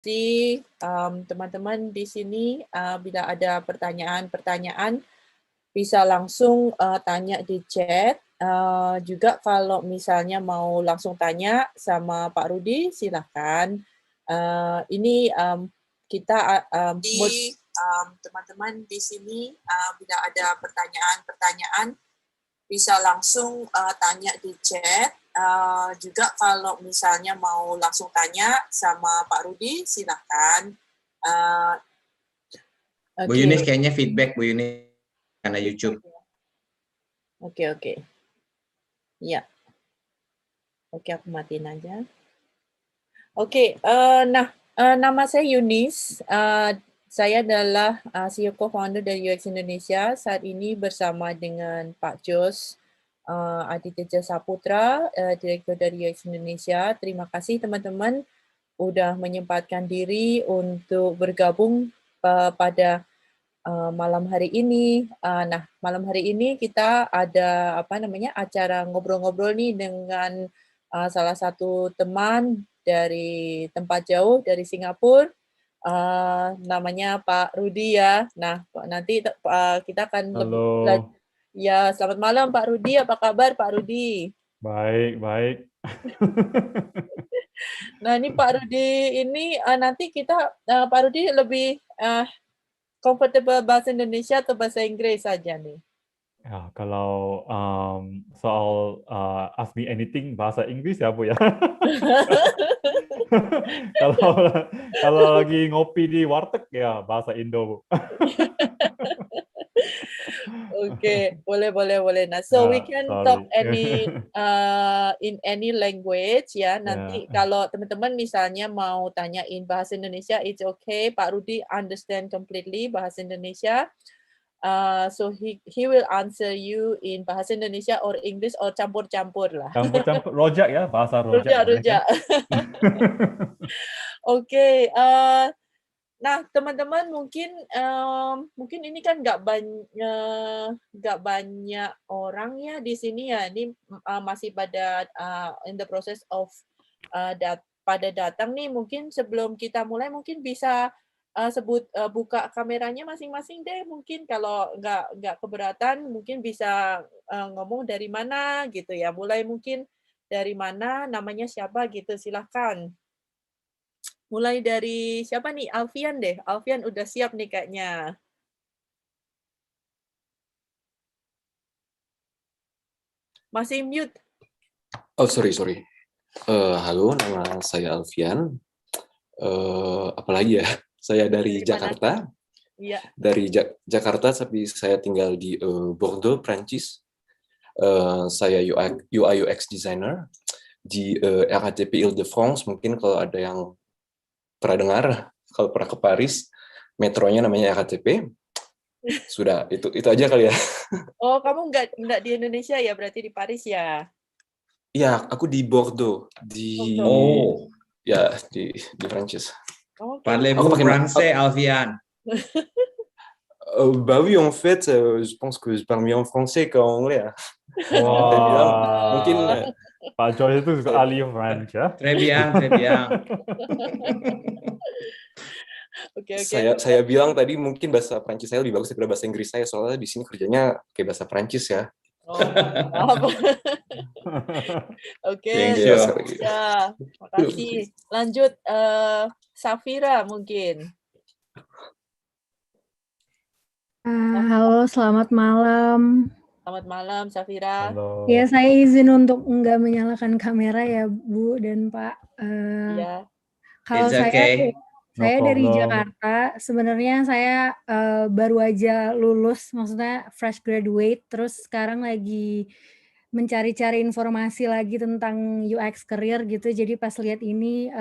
Teman-teman di sini bila ada pertanyaan-pertanyaan bisa langsung tanya di chat. Juga kalau misalnya mau langsung tanya sama Pak Rudi, silahkan. Ini kita teman-teman di sini bila ada pertanyaan-pertanyaan bisa langsung tanya di chat. Juga kalau misalnya mau langsung tanya sama Pak Rudi, silahkan. Bu Yunis kayaknya feedback Bu Yunis karena YouTube. Oke. Ya. Oke, aku matiin aja. Oke, nama saya Yunis. Saya adalah CEO co-founder dari UX Indonesia. Saat ini bersama dengan Pak Jos Aditya Saputra, Direktur dari UX Indonesia. Terima kasih teman-teman udah menyempatkan diri untuk bergabung pada malam hari ini. Malam hari ini kita ada acara ngobrol-ngobrol nih dengan salah satu teman dari tempat jauh dari Singapura. Namanya Pak Rudi ya. Nah, nanti kita akan lebih. Ya, selamat malam Pak Rudi. Apa kabar Pak Rudi? Baik. Nah, ini Pak Rudi ini nanti kita Pak Rudi lebih comfortable bahasa Indonesia atau bahasa Inggris saja nih? Ya, kalau soal ask me anything bahasa Inggris ya Bu ya. kalau lagi ngopi di warteg ya bahasa Indo Bu. Oke, boleh. Nah, so we can talk in any language ya. Nanti kalau teman-teman misalnya mau tanyain bahasa Indonesia, it's okay. Pak Rudi understand completely bahasa Indonesia. So he will answer you in bahasa Indonesia or English or campur-campur lah. Campur-campur, rojak ya, bahasa rojak. Rojak. Oke, nah teman-teman mungkin ini kan nggak banyak orang ya di sini ya. Ini masih pada in the process of pada datang nih. Mungkin sebelum kita mulai mungkin bisa buka kameranya masing-masing deh. Mungkin kalau nggak keberatan mungkin bisa ngomong dari mana gitu ya. Mulai mungkin dari mana, namanya siapa gitu. Silahkan. Mulai dari siapa nih? Alfian deh. Alfian udah siap nih kayaknya. Masih mute. Oh, sorry. Halo, nama saya Alfian. Apalagi ya? Saya dari Jakarta. Iya. Dari Jakarta, tapi saya tinggal di Bordeaux, Prancis. Saya UI UX designer di RATP Île-de-France. Mungkin kalau ada yang pernah dengar, kalau pernah ke Paris, metronya namanya RATP. Sudah, itu aja kali ya. Oh, kamu nggak di Indonesia ya, berarti di Paris ya? Iya, aku di Bordeaux, di Prancis. Parlez-vous français, Alfian? Bah oui, en fait, je pense que je parle mieux en français qu'en anglais. Ya. Mungkin Pak Joy itu juga ahli French ya. Très bien. Oke. Saya bilang tadi mungkin bahasa Prancis saya lebih bagus daripada bahasa Inggris saya, soalnya di sini kerjanya kayak bahasa Prancis ya. Oh, maaf. Oke. Ya, makasih. Lanjut, Safira mungkin. Halo, selamat malam. Selamat malam, Safira. Halo. Ya, saya izin untuk nggak menyalakan kamera ya, Bu dan Pak. Iya. Kalau saya dari Jakarta, sebenarnya saya baru aja lulus, maksudnya fresh graduate, terus sekarang lagi mencari-cari informasi lagi tentang UX career gitu. Jadi pas lihat ini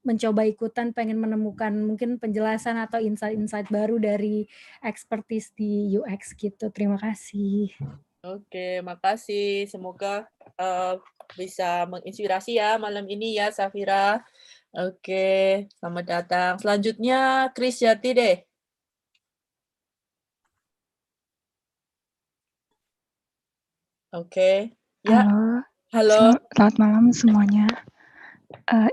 mencoba ikutan, pengen menemukan mungkin penjelasan atau insight-insight baru dari expertise di UX gitu. Terima kasih. Oke, makasih. Semoga bisa menginspirasi ya malam ini ya, Safira. Oke, selamat datang. Selanjutnya, Chris Yati deh. Oke. Ya. Halo. Selamat malam semuanya.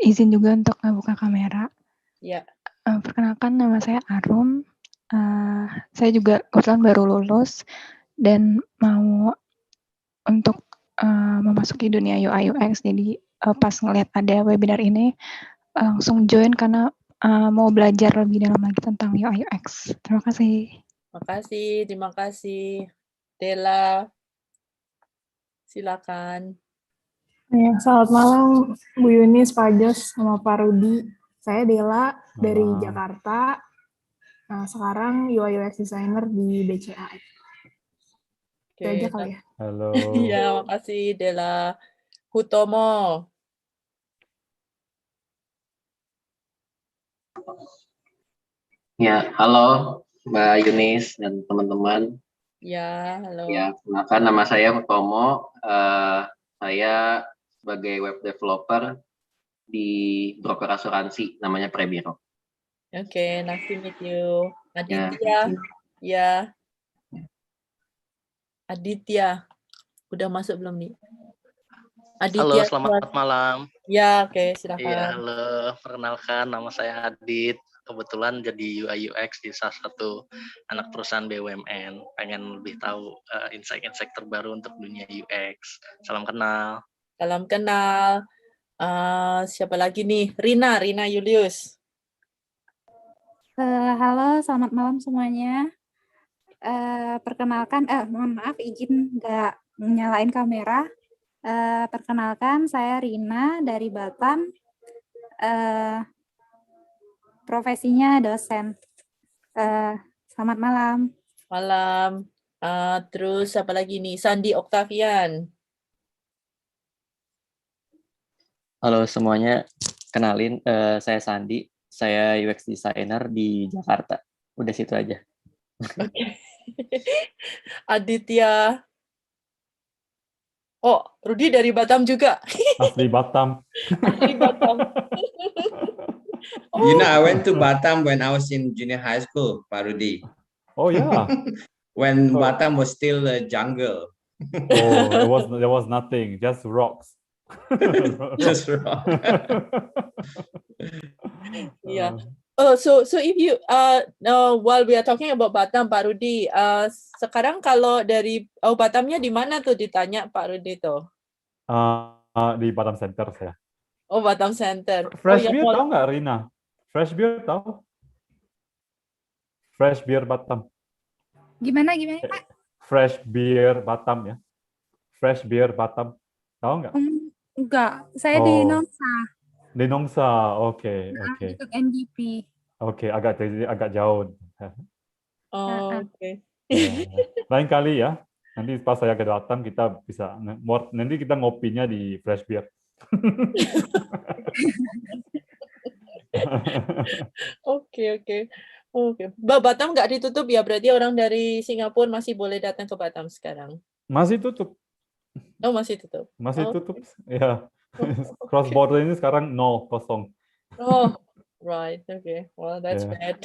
Izin juga untuk buka kamera. Ya. Perkenalkan, nama saya Arum. Saya juga kebetulan baru lulus dan mau untuk memasuki dunia UI UX. Jadi pas ngelihat ada webinar ini langsung join karena mau belajar lebih dalam lagi tentang UI UX. Terima kasih. Terima kasih. Dela, silakan. Ya, selamat malam Bu Yunis, Pak Jos, sama Pak Rudi. Saya Dela dari Jakarta. Nah, sekarang UI UX designer di BCA. Itu aja kali ya. Halo. Ya, makasih Dela. Hutomo. Ya, halo Mbak Yunis dan teman-teman. Ya, halo. Ya, kenalkan nama saya Hutomo. Saya sebagai web developer di broker asuransi namanya Prebiro. Oke, nice to meet you. Ya, Aditya. Ya. Aditya. Udah masuk belum nih? Halo, Aditya. selamat malam. Ya, oke, silakan. Iya, halo. Perkenalkan, nama saya Adit. Kebetulan jadi UI UX di salah satu anak perusahaan BUMN. Pengen lebih tahu insight-insight terbaru untuk dunia UX. Salam kenal. Salam kenal. Siapa lagi nih? Rina Julius. Halo, selamat malam semuanya. Perkenalkan, mohon maaf izin nggak nyalain kamera. Perkenalkan, saya Rina dari Batam. Profesinya dosen. Selamat malam. Malam. Terus apa lagi nih? Sandi Octavian. Halo semuanya, kenalin saya Sandi, saya UX designer di Jakarta. Udah situ aja. Oke. Aditya. Oh, Rudi dari Batam juga. Asli Batam. Asli Batam. You know, I went to Batam when I was in junior high school, Pak Rudi. Oh yeah. When Batam was still a jungle. Oh, there was nothing, just rocks. Just rock. Yeah. So if you while we are talking about Batam, Pak Rudi, sekarang kalau dari Batamnya di mana tuh ditanya Pak Rudi tuh? Di Batam Center saya. Oh, Batam Center. Fresh Beer tahu nggak, Rina? Fresh Beer tahu? Fresh Beer Batam. Gimana Pak? Fresh Beer Batam ya. Fresh Beer Batam. Tahu nggak? Enggak, saya di Nongsa. Di Nongsa, oke. Untuk NGP. Oke, agak jauh. Oke. Lain kali ya. Nanti pas saya ke Batam kita bisa nanti kita ngopinya di Fresh Beer. Oke. Batam nggak ditutup ya? Berarti orang dari Singapura masih boleh datang ke Batam sekarang? Masih tutup. Oh, masih tutup. Masih tutup. Ya. Cross border ini sekarang kosong. Oh, right. Okay. Well, that's bad.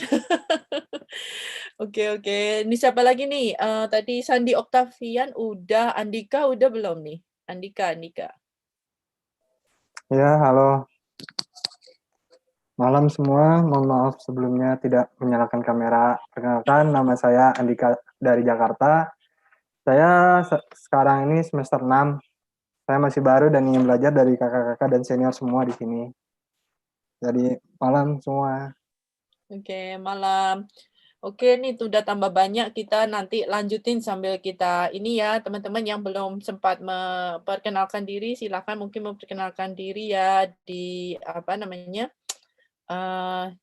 Oke. Ini siapa lagi nih? Tadi Sandi Octavian udah, Andika udah belum nih? Andika. Ya, halo. Malam semua, mohon maaf sebelumnya tidak menyalakan kamera. Perkenalkan, nama saya Andika dari Jakarta. Saya sekarang ini semester 6. Saya masih baru dan ingin belajar dari kakak-kakak dan senior semua di sini. Jadi, malam semua. Oke, malam. Oke, nih udah tambah banyak, kita nanti lanjutin sambil kita ini ya, teman-teman yang belum sempat memperkenalkan diri, silakan mungkin memperkenalkan diri ya di apa namanya?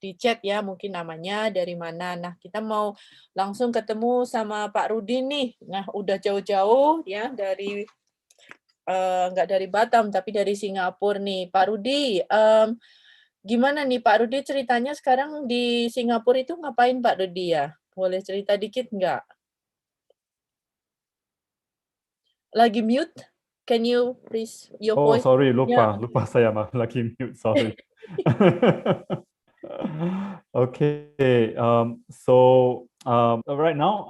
Di chat ya, mungkin namanya dari mana. Nah, kita mau langsung ketemu sama Pak Rudi nih. Nah, udah jauh-jauh ya dari nggak dari Batam tapi dari Singapura nih. Pak Rudi, gimana nih Pak Rudi ceritanya sekarang di Singapura itu ngapain Pak Rudi ya? Boleh cerita dikit nggak? Lagi mute? Can you please your voice? Oh, sorry, lupa saya lagi mute, sorry. Okay, so right now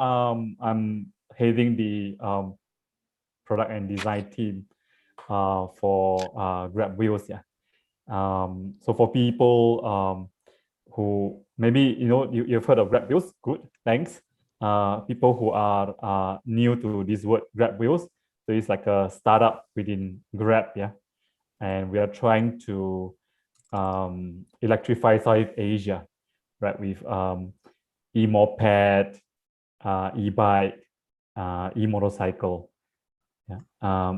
I'm heading the product and design team for Grab Wheels. Yeah. So for people who maybe you've heard of Grab Wheels. Good, thanks. People who are new to this word Grab Wheels. So it's like a startup within Grab, yeah. And we are trying to electrify Southeast Asia, right? With e-moped, e-bike, e-motorcycle. Ya.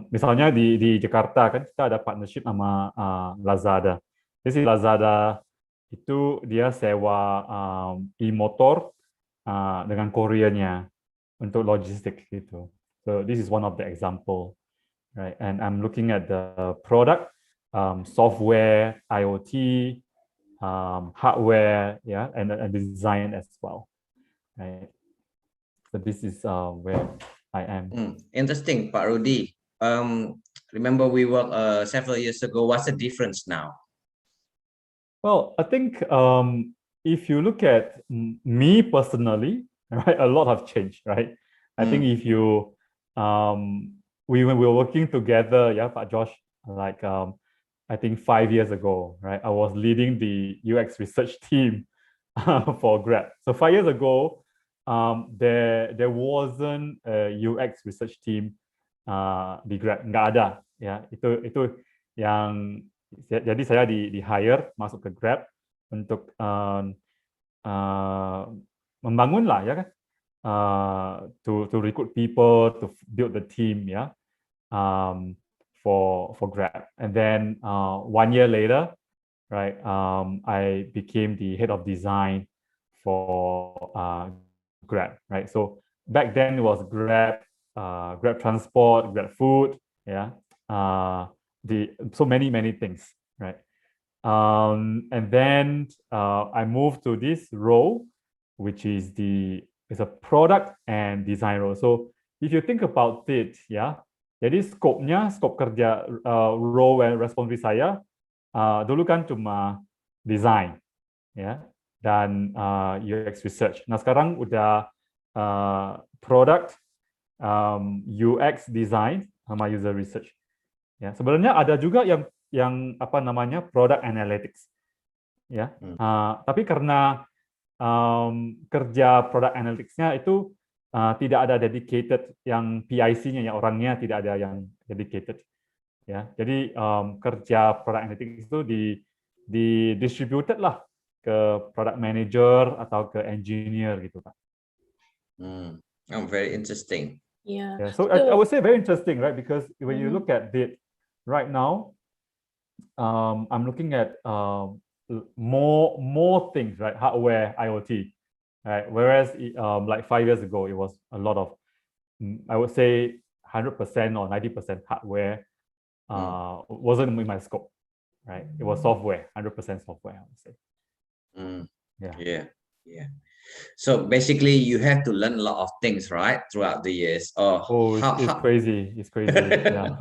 Misalnya di Jakarta kan kita ada partnership sama Lazada. Jadi Lazada itu dia sewa e-motor dengan koreanya untuk logistik gitu. So this is one of the example, right? And I'm looking at the product, software, IoT, hardware, yeah, and design as well, right? So this is where I am. Interesting, Pak Rudy. Remember we worked several years ago. What's the difference now? Well, I think if you look at me personally, right, a lot have changed, right? I think if you when we were working together, yeah, Pak Josh, like I think 5 years ago, right? I was leading the UX research team for Grab. So 5 years ago, there wasn't a UX research team di Grab, nggak ada, ya. Itu yang jadi saya di hire masuk ke Grab untuk membangun lah, ya kan? To recruit people, to build the team, yeah, for Grab. And then 1 year later, right, I became the head of design for Grab, right? So back then it was Grab, Grab Transport, Grab Food, yeah, so many things, right? And then I moved to this role, which is a product and design role. So if you think about it, ya, jadi scope kerja role and responsibility saya dulu kan cuma design, ya, dan UX research. Nah sekarang udah product, UX design sama user research. Ya, sebenarnya ada juga yang apa namanya product analytics, ya. Tapi karena kerja product analytics-nya itu tidak ada dedicated yang PIC-nya, ya, orangnya tidak ada yang dedicated, ya. Jadi kerja product analytics itu di distributed lah ke product manager atau ke engineer gitu, Pak. Very interesting. Yeah. So I would say very interesting, right? Because when you look at it right now, I'm looking at more things, right? Hardware, IoT, right? Whereas like 5 years ago, it was a lot of, I would say 100% or 90% hardware wasn't in my scope, right? It was software, 100% software, I would say. Yeah. So basically, you have to learn a lot of things, right, throughout the years. It's crazy. It's crazy. Yeah.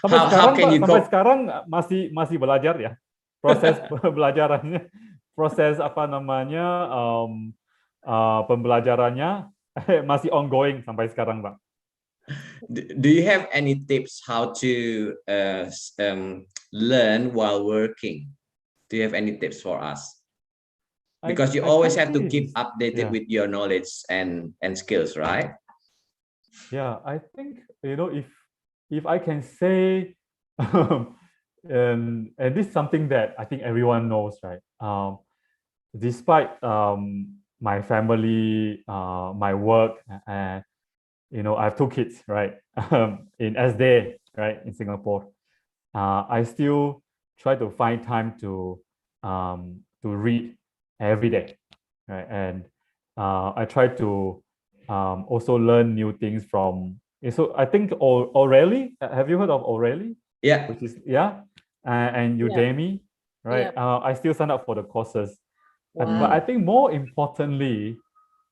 How can you sampai sekarang masih belajar, ya. Proses belajarannya, proses apa namanya pembelajarannya masih ongoing sampai sekarang, Bang. Do you have any tips how to learn while working? Do you have any tips for us? Because you always have to keep updated with your knowledge and skills, right? Yeah, I think, if I can say, and this is something that I think everyone knows, right? Despite my family, my work, and I have 2 kids, right? In SD, right, in Singapore, I still try to find time to read every day, right? And I try to also learn new things from. So I think O'Reilly. Have you heard of O'Reilly? Yeah. Which is and Udemy, right? I still sign up for the courses, but I think more importantly,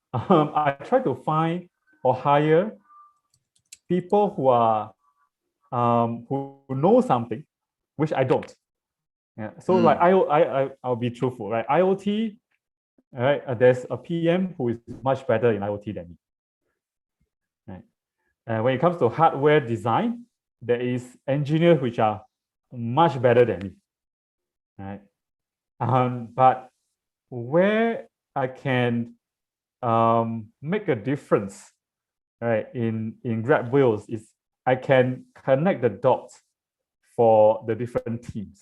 I try to find or hire people who are who know something which I don't. Yeah. So like I'll be truthful, right? IoT, right? There's a PM who is much better in IoT than me. Right. And when it comes to hardware design, there is engineers which are much better than me. Right. But where I can make a difference, right, in Grab Wheels is I can connect the dots for the different teams.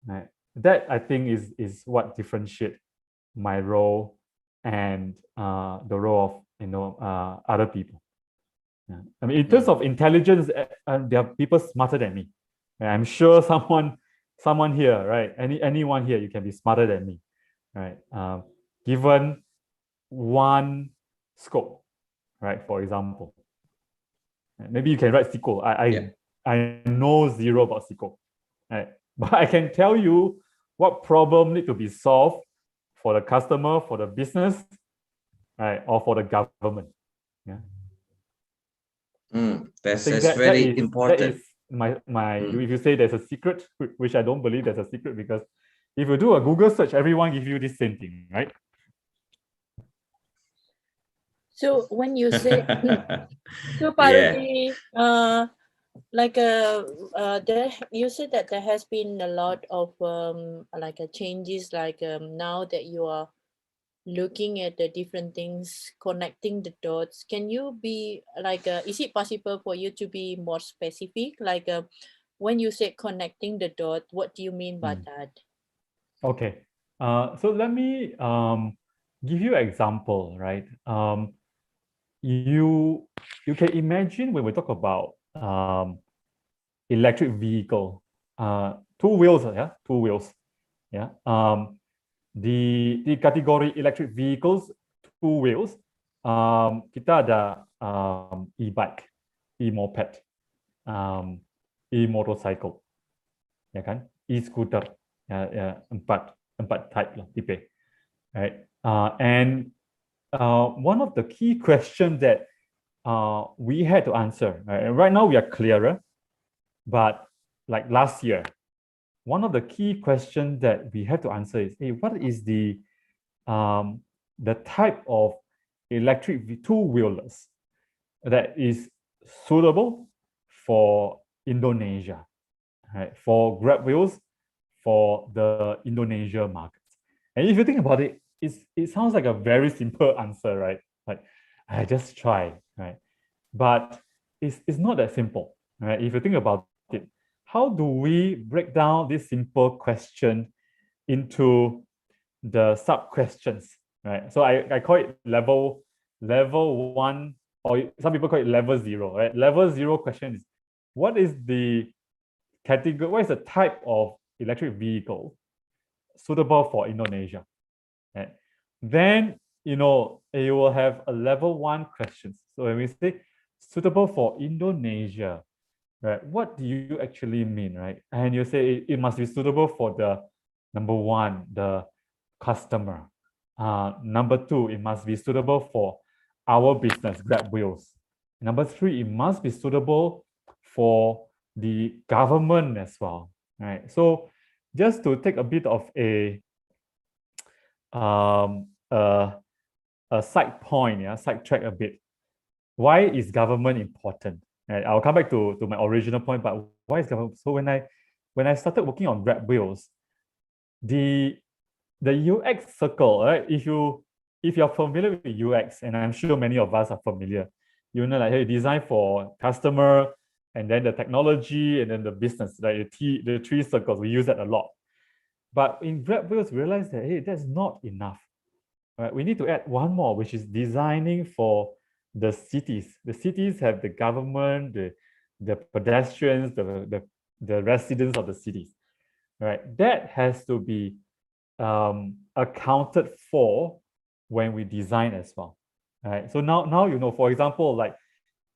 Right? That I think is what differentiates my role and the role of other people. Yeah. I mean, in terms of intelligence, there are people smarter than me. I'm sure someone here, right? Anyone here, you can be smarter than me, right? Given one scope, right? For example, maybe you can write SQL. I know zero about SQL, right? But I can tell you what problem need to be solved for the customer, for the business, right, or for the government. Yeah. That's very important. That is my. If you say there's a secret, which I don't believe there's a secret, because if you do a Google search, everyone gives you the same thing, right? So when you say, so Parodi, there you said that there has been a lot of changes, now that you are looking at the different things, connecting the dots. Can you be is it possible for you to be more specific? When you say connecting the dot, what do you mean by that? Okay. So let me give you an example, right? You can imagine when we talk about electric vehicle, two wheels, yeah. The category electric vehicles, two wheels, kita ada e-bike, e-moped, e-motorcycle, ya kan, e-scooter, ya, empat type lah, tipe, right? And one of the key questions that we had to answer, right? And right now we are clearer, but like last year, one of the key questions that we had to answer is, hey, what is the type of electric two-wheelers that is suitable for Indonesia, right? For Grab Wheels, for the Indonesia market. And if you think about it, it sounds like a very simple answer, right? Like, I just try, right? But it's not that simple, right? If you think about it, how do we break down this simple question into the sub-questions, right? So I call it level 1, or some people call it level 0, right? Level 0 question is, what is the category, what is the type of electric vehicle suitable for Indonesia? Right? Then, you will have a level 1 question. So when we say suitable for Indonesia, right, what do you actually mean, right? And you say it must be suitable for the number 1, the customer. Number 2, it must be suitable for our business, Grab Wheels. Number 3, it must be suitable for the government as well, right? So just to take a bit of a side point, sidetrack a bit. Why is government important? Right, I'll come back to my original point, but why is government? So when I started working on Grab Wheels, the UX circle, right? If you're familiar with UX, and I'm sure many of us are familiar, like, hey, design for customer, and then the technology, and then the business, like the 3 circles, we use that a lot. But in Grab Wheels, we realized that, hey, that's not enough. Right? We need to add one more, which is designing for the cities. The cities have the government, the pedestrians, the residents of the cities. Right? That has to be accounted for when we design as well. Right? So now for example, like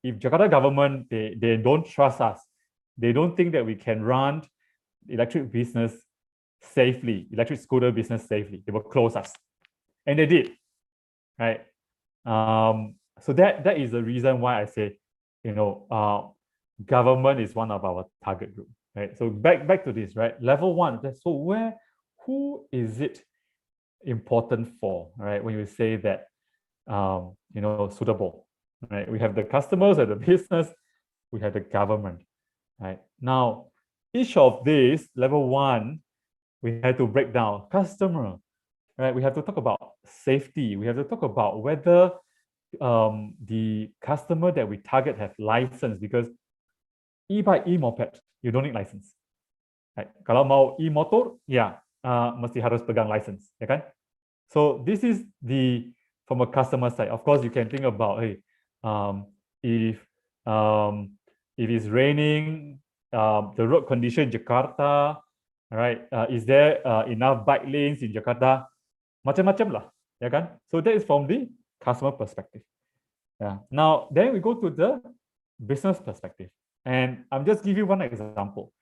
if Jakarta government, they don't trust us, they don't think that we can run electric business safely, electric scooter business safely, they will close us. And they did, right? So that is the reason why I say, government is one of our target group, right? So back to this, right? Level 1. So who is it important for, right? When you say that, suitable, right? We have the customers and the business, we have the government, right? Now, each of these level 1, we have to break down customer, right? We have to talk about safety. We have to talk about whether the customer that we target have license, because e-bike, e-moped, you don't need license. Right? Kalau mau e-motor, ya mesti harus pegang license, ya kan? So this is from a customer side. Of course, you can think about, hey, if it's raining, the road condition in Jakarta, right? Is there enough bike lanes in Jakarta? Macam-macam lah, ya kan? So that is from the customer perspective. Yeah. Now, then we go to the business perspective, and I'm just give you one example.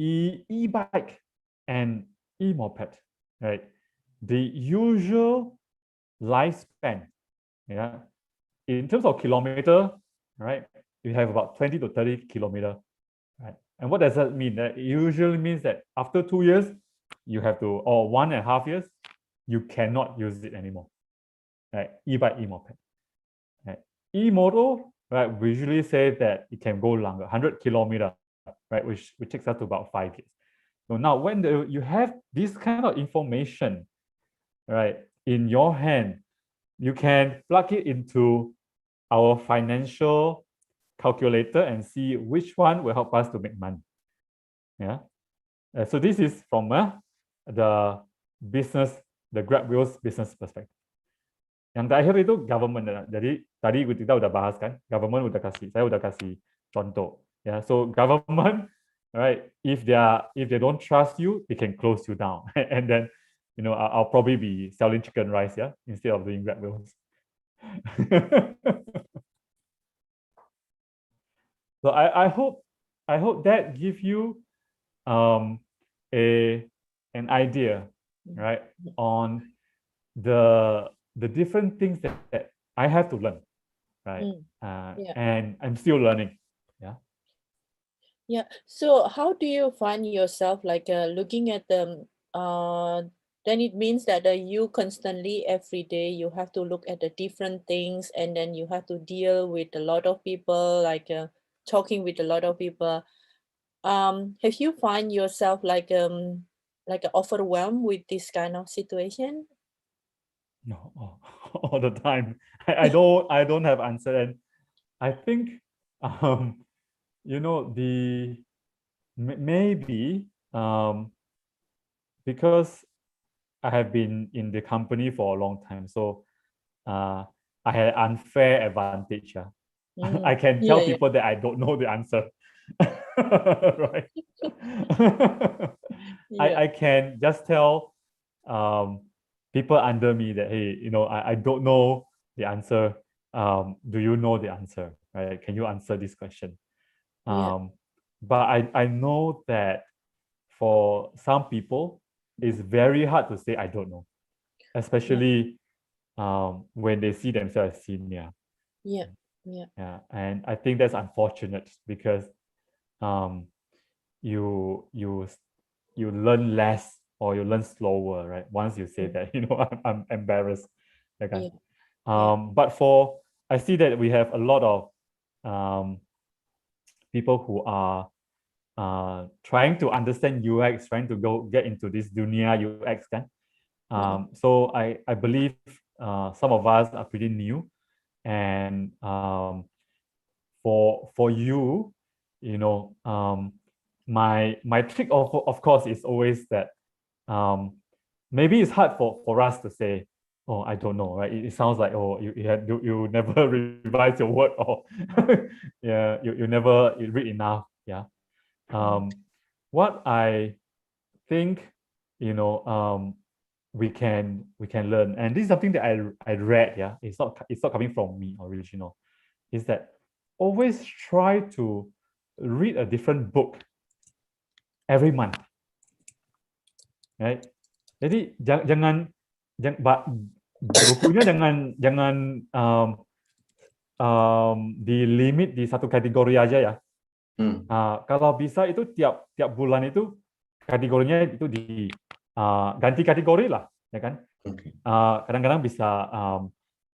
E-bike and e-moped, right? The usual lifespan, yeah, in terms of kilometer, right? You have about 20 to 30 kilometer, right? And what does that mean? That usually means that after 2 years, you have to, or 1.5 years, you cannot use it anymore, right? E-bike, e-moped, right? E-motor, right? We usually say that it can go longer, 100 kilometer, right? Which takes us to about 5 years. So now, when you have this kind of information, right, in your hand, you can plug it into our financial calculator and see which one will help us to make money. Yeah. So this is from the business, the Grab Wheels business perspective. Yang terakhir itu government. Jadi tadi kita udah bahas kan, government saya udah kasih contoh. Yeah. So government, right? If they don't trust you, they can close you down, and then, you know, I'll probably be selling chicken rice, yeah, instead of doing Grab Wheels. So I hope that give you an idea, right, on the different things that I have to learn, right? Yeah. And I'm still learning. Yeah. Yeah. So how do you find yourself like looking at them? Then it means that you constantly every day you have to look at the different things, and then you have to deal with a lot of people, like talking with a lot of people. Have you find yourself like overwhelmed with this kind of situation? No, all the time. I don't have answer, and I think you know, maybe because I have been in the company for a long time, so I had unfair advantage. I can tell people that I don't know the answer. Right? I can just tell people under me that, hey, you know, I don't know the answer. Do you know the answer? Right? Can you answer this question? But I know that for some people, it's very hard to say I don't know, especially when they see themselves as senior. Yeah. And I think that's unfortunate, because you learn less, or you learn slower, right? Once you say that, you know, I'm embarrassed. Okay. But I see that we have a lot of people who are trying to understand UX, trying to get into this dunia UX, kan? So I believe some of us are pretty new, and for you, you know, my trick of course is always that maybe it's hard for us to say, oh, I don't know, right? It sounds like, oh, you never revise your work, or yeah, you never read enough. Yeah. What I think, you know, we can learn, and this is something that I read. Yeah, it's not coming from me original. Is that always try to read a different book every month, right? Jadi jangan bukunya jangan di limit di satu kategori aja ya. Kalau bisa itu tiap bulan itu kategorinya itu ganti kategori lah, ya kan? Kadang-kadang bisa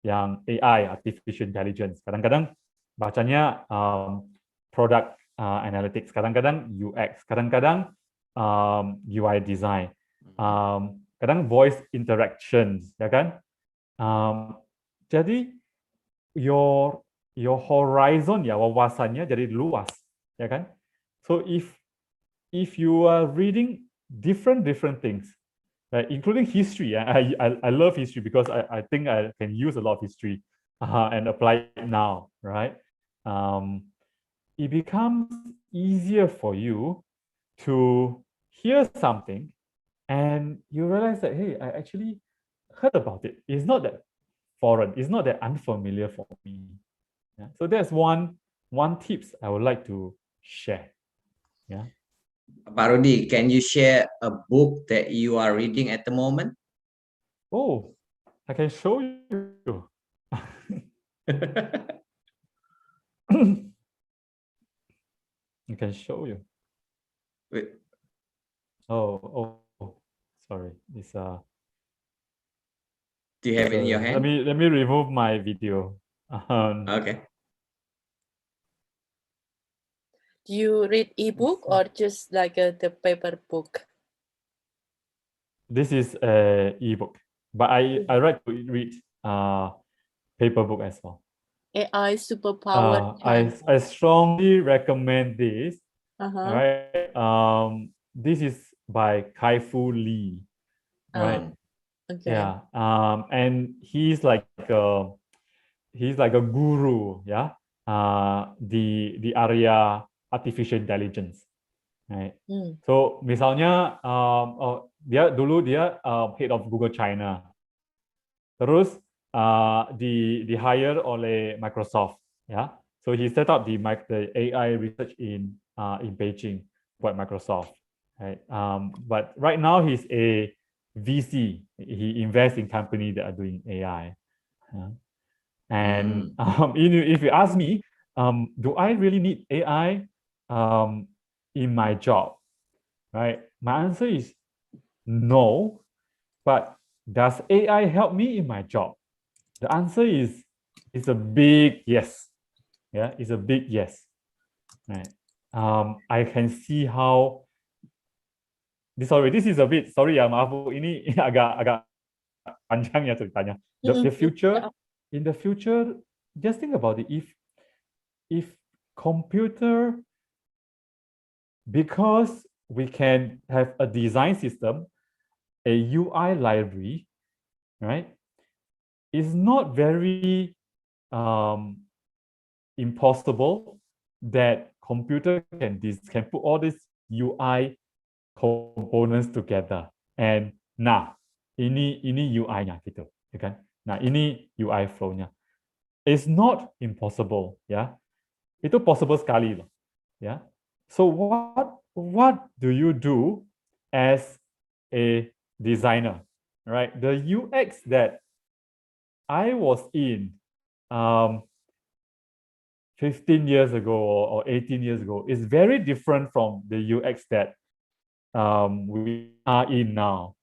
yang AI, artificial intelligence. Kadang-kadang bacanya product analytics. Kadang-kadang UX. Kadang-kadang UI design. Kadang voice interactions, ya kan? Jadi your horizon ya, wawasannya jadi luas, ya kan? So if you are reading different things, right, including history, I love history because I think I can use a lot of history and apply it now, right? It becomes easier for you to hear something and you realize that, hey, I actually heard about it. It's not that foreign. It's not that unfamiliar for me. Yeah? So that's one tips I would like to share. Yeah. Pak Rudi, can you share a book that you are reading at the moment? Oh, I can show you. I can show you. Wait. Oh, sorry. It's Do you have it in your hand? Let me remove my video. Okay. Do you read ebook or just like the paper book? This is a ebook, but I like to read paper book as well. AI superpower. I strongly recommend this. Uh-huh. Right. This is by Kai-Fu Lee. Right. Okay. Yeah. And he's like a guru. Yeah. The area artificial intelligence. Right. So misalnya dia head of Google China. Terus di hire oleh Microsoft, ya. So he set up the AI research in Beijing buat Microsoft, right? But right now he's a VC. He invests in companies that are doing AI. And if you ask me, do I really need AI in my job? Right? My answer is no. But does AI help me in my job? The answer is a big yes. Yeah, it's a big yes. Right. I can see how. This is a bit. Sorry ya, maaf Bu. Ini agak panjang ya ceritanya. The future. In the future, just think about it. If computer, because we can have a design system, a UI library, right? It's not very impossible that computer can put all these UI components together and ini UI-nya gitu, ya kan? Nah, ini UI flow-nya. It's not impossible, ya. Itu possible sekali loh, ya. So what do you do as a designer, right? The UX that I was in 15 years ago or 18 years ago is very different from the UX that we are in now.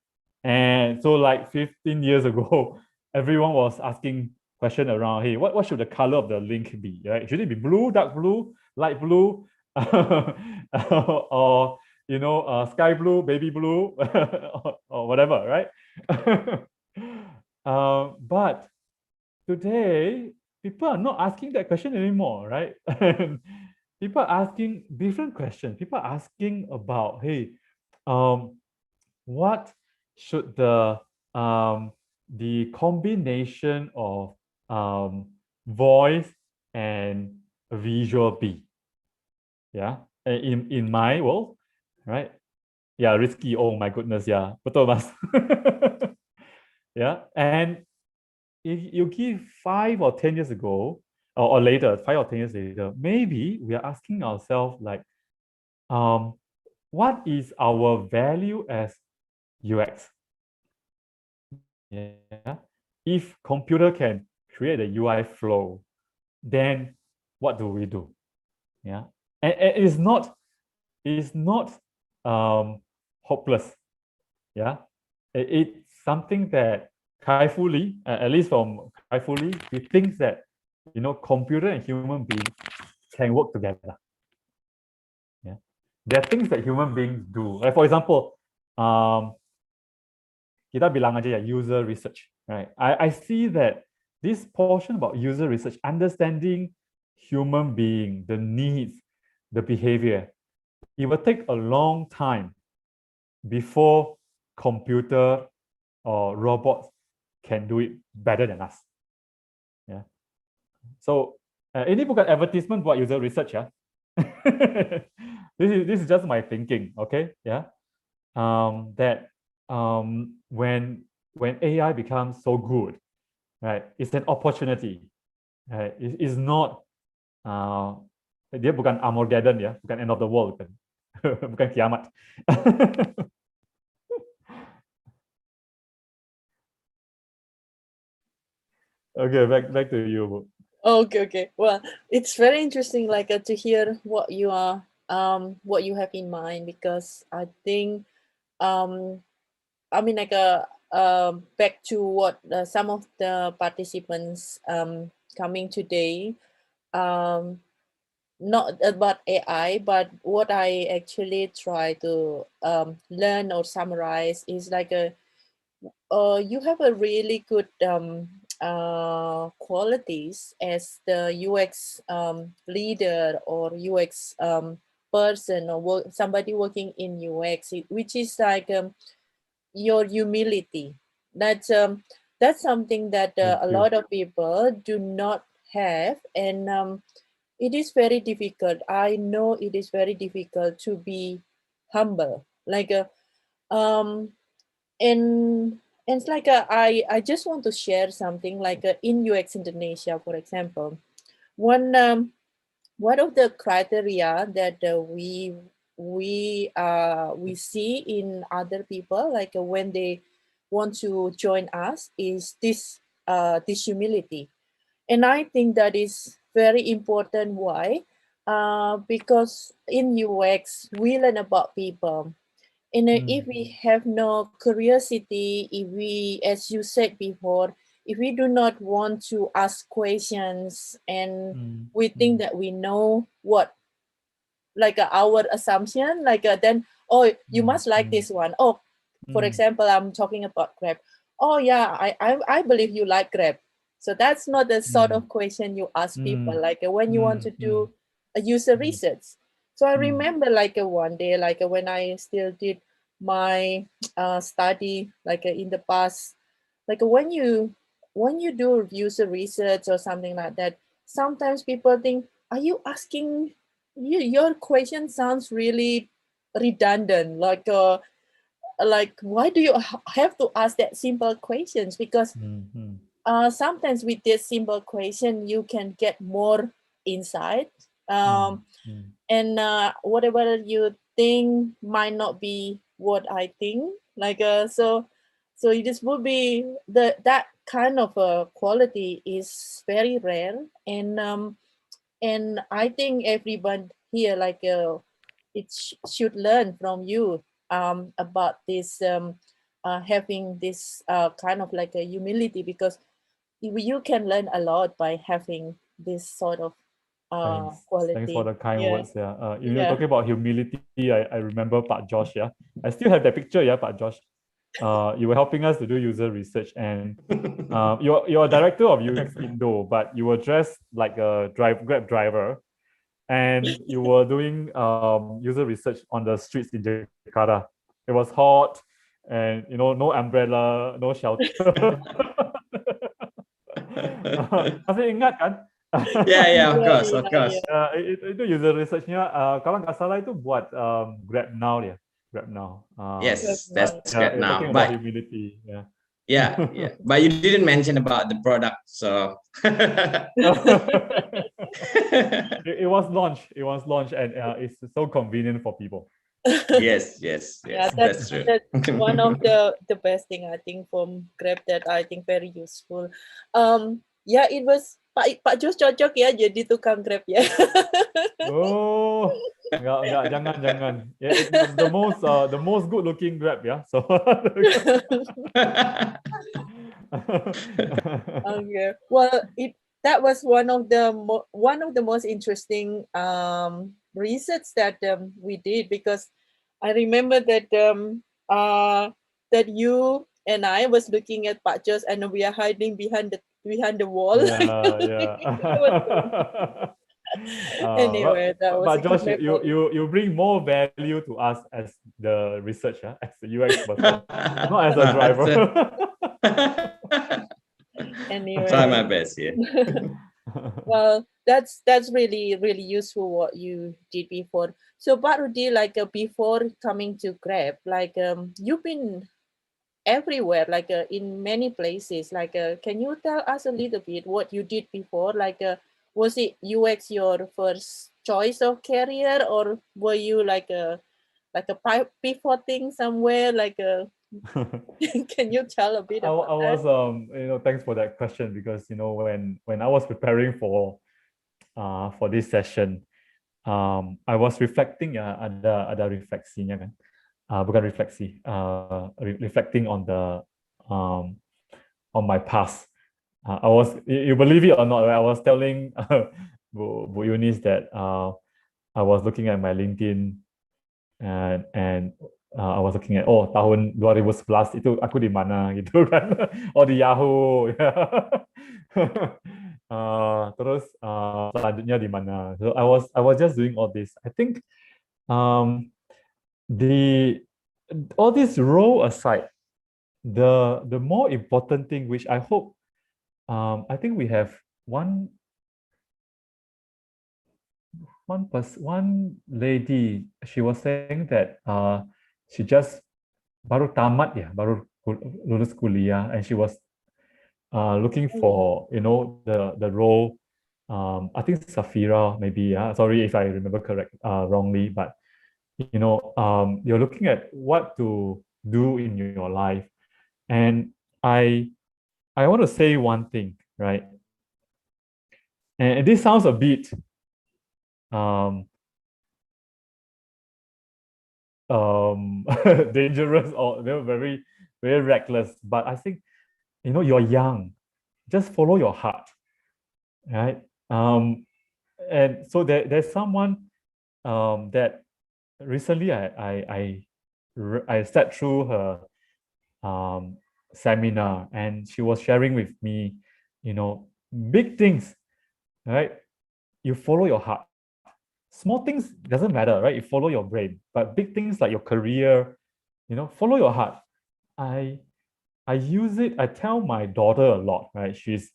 And so like 15 years ago, everyone was asking question around, hey, what should the color of the link be, right? Should it be blue, dark blue, light blue, or, you know, sky blue, baby blue, or whatever, right? But today, people are not asking that question anymore, right? People are asking different questions. People are asking about, hey, what should the combination of voice and visual be? Yeah, in my world, right? Yeah, risky. Oh my goodness, yeah, betul mas. Yeah, and if you give 5 or 10 years ago, or later, 5 or 10 years later, maybe we are asking ourselves like, what is our value as UX? Yeah. If computer can create a UI flow, then what do we do? Yeah, and it's not hopeless. Yeah, it's something that Kai-Fu Lee, at least from Kai-Fu Lee, he thinks that, you know, computer and human being can work together. Yeah. there are things that human beings do. Like for example, kita bilang aja ya user research, right? I see that this portion about user research, understanding human being, the needs, the behavior, it will take a long time before computer or robots can do it better than us. Yeah. So ini bukan advertisement buat user research ya. This is just my thinking, okay? Yeah. That when AI becomes so good, right? It's an opportunity. Right? It's not dia bukan Armageddon ya, bukan end of the world, bukan, bukan kiamat. Okay, back to you, Bu. Okay. Well, it's very interesting, like to hear what you have in mind, because I think, I mean, like back to what some of the participants coming today, not about AI, but what I actually try to learn or summarize is like you have a really good qualities as the UX leader or UX person, or somebody working in UX, which is like your humility. That's something that a lot of people do not have, and it is very difficult. I know it is very difficult to be humble. Like and it's like I just want to share something, like in UX Indonesia, for example, one of the criteria that we see in other people, like when they want to join us, is this humility. And I think that is very important. Why? Because in UX we learn about people. And if we have no curiosity, if we, as you said before, if we do not want to ask questions, and we think that we know what, like our assumption, like then, oh, you must like this one. Oh, for example, I'm talking about Grab. Oh yeah, I believe you like Grab. So that's not the sort of question you ask people, like when you want to do a user research. So I remember like one day, like when I still did my study, like in the past, like when you do user research or something like that, sometimes people think, are you asking, your question sounds really redundant, like why do you have to ask that simple questions? Because sometimes with this simple question you can get more insight, and whatever you think might not be what I think, like so it just would be that kind of quality is very rare, and I think everyone here, like should learn from you about this, having this kind of like a humility, because you can learn a lot by having this sort of quality. Thanks for the kind words. Yeah. You know, Yeah. talking about humility, I remember Pak Josh. Yeah, I still have that picture. Yeah, Pak Josh. You were helping us to do user research, and you're a director of UX Indo, but you were dressed like a Grab driver, and you were doing user research on the streets in Jakarta. It was hot, and no umbrella, no shelter. Masih ingat kan? Yeah, of course. Itu user research-nya kalau nggak salah itu buat Grab Now ya, Grab Now. Yes, that's Grab Now. Talking about humility, yeah. Yeah. But you didn't mention about the product, so. It was launched, and it's so convenient for people. Yes. Yeah, that's true. That's one of the best thing I think from Grab that I think very useful. Yeah, it was Pak Jos cocok ya jadi tukang Grab ya. Oh, enggak, jangan. Yeah, it's the most good looking Grab ya. So. Okay. Well, that was one of the most interesting research that we did, because I remember that that you and I was looking at pictures and we are hiding behind the wall. Yeah. Anyway, that was a but good Josh, you bring more value to us as the researcher, as the UX person, not as a driver. Anyway, try my best. Yeah. well, that's really useful what you did before. So, Pak Rudi, like before coming to Grab, like you've been everywhere, like in many places. Like, can you tell us a little bit what you did before? Like, was it UX your first choice of career, or were you like a pivoting somewhere? Like, can you tell a bit about I was that? thanks for that question, because when I was preparing for this session, I was reflecting ada refleksinya kan, bukan refleksi, reflecting on on my past. I was, you believe it or not, right? I was telling Bu Yunis that I was looking at my LinkedIn, and I was looking at tahun 2011 itu aku di mana gitu kan. Di Yahoo. Terus selanjutnya di mana. So I was just doing all this. I think all this role aside, the more important thing, which I hope, I think we have one lady. She was saying that she just baru tamat ya, baru lulus kuliah, and she was looking for the role. I think Safira maybe. Sorry if I remember wrongly, but you're looking at what to do in your life, and I want to say one thing, right? And this sounds a bit dangerous, or very reckless, but I think you're young, just follow your heart, right? And so there's someone that recently I sat through her seminar, and she was sharing with me, big things, right? You follow your heart. Small things doesn't matter, right? You follow your brain, but big things like your career, follow your heart. I use it. I tell my daughter a lot, right? She's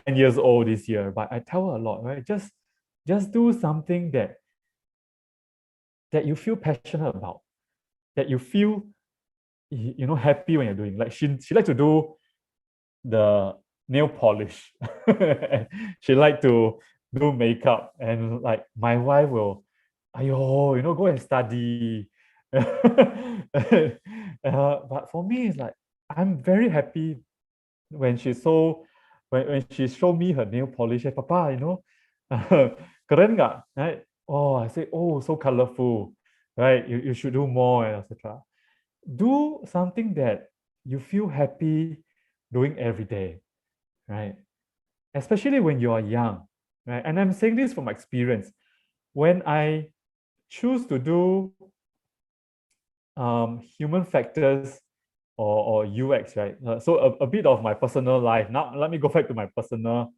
10 years old this year, but I tell her a lot, right? Just do something that you feel passionate about, that you feel happy when you're doing. Like she likes to do the nail polish. She likes to do makeup, and like my wife will, go and study. But for me, it's like I'm very happy when she when she showed me her nail polish. Hey, Papa, keren nggak? Right? I say, so colorful, right? You should do more, etc. Do something that you feel happy doing every day, right? Especially when you are young, right? And I'm saying this from experience. When I choose to do human factors or UX, right? So a bit of my personal life. Now let me go back to my personal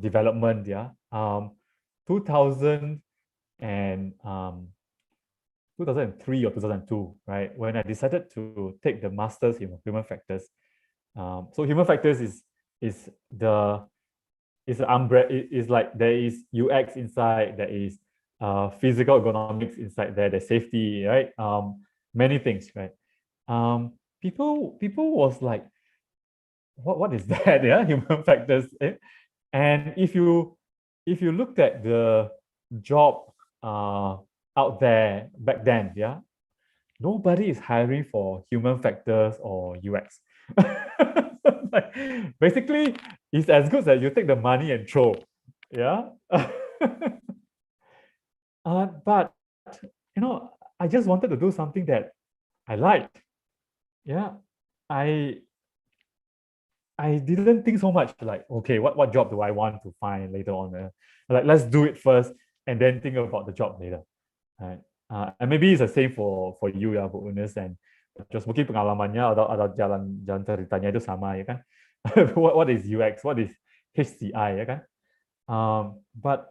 development. 2003 or 2002, right? When I decided to take the master's in human factors. So human factors is the umbrella. Is like there is UX inside, there is physical economics inside there, there's safety, right? Many things, right? People was like, what is that? Yeah, human factors. And if you looked at the job out there back then, nobody is hiring for human factors or UX. Like, basically, it's as good as you take the money and throw. But I just wanted to do something that I liked. I didn't think so much like, okay, what job do I want to find later on? Like, let's do it first. and then think about the job later, right? And maybe it's the same for you ya, Bu Unis, and just mungkin pengalamannya atau jalan ceritanya itu sama ya kan. What is UX? What is HCI ya kan? But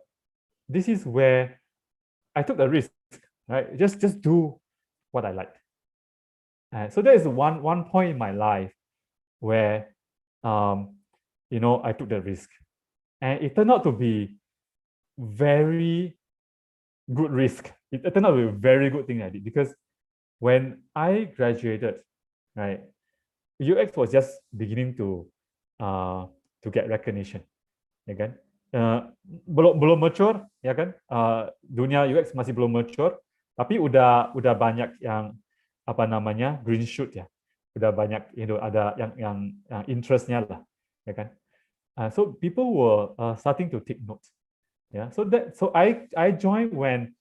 this is where I took the risk, right? Just do what I like. So there is one point in my life where, you know, I took the risk, and it turned out to be very good risk. It turned out to be a very good thing I did, because when I graduated, right, UX was just beginning to get recognition, ya kan? Belum mature, ya kan? Dunia UX masih belum mature, tapi udah banyak yang apa namanya green shoot ya, udah banyak ada yang interestnya lah, ya kan? So people were starting to take note, yeah. So I joined when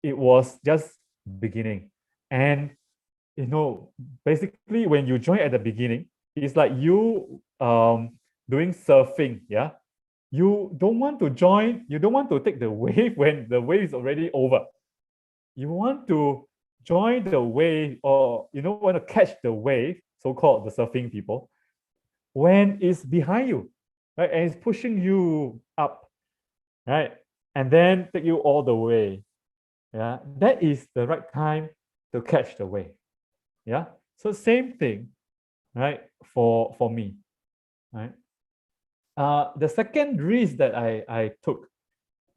it was just beginning, and you know, basically when you join at the beginning, it's like you doing surfing, yeah. You don't want to join, you don't want to take the wave when the wave is already over. You want to join the wave, or you know, want to catch the wave, so-called the surfing people, when it's behind you, right, and it's pushing you up, right, and then take you all the way. Yeah, that is the right time to catch the wave. Yeah, so same thing, right, for me, right. The second risk that I took,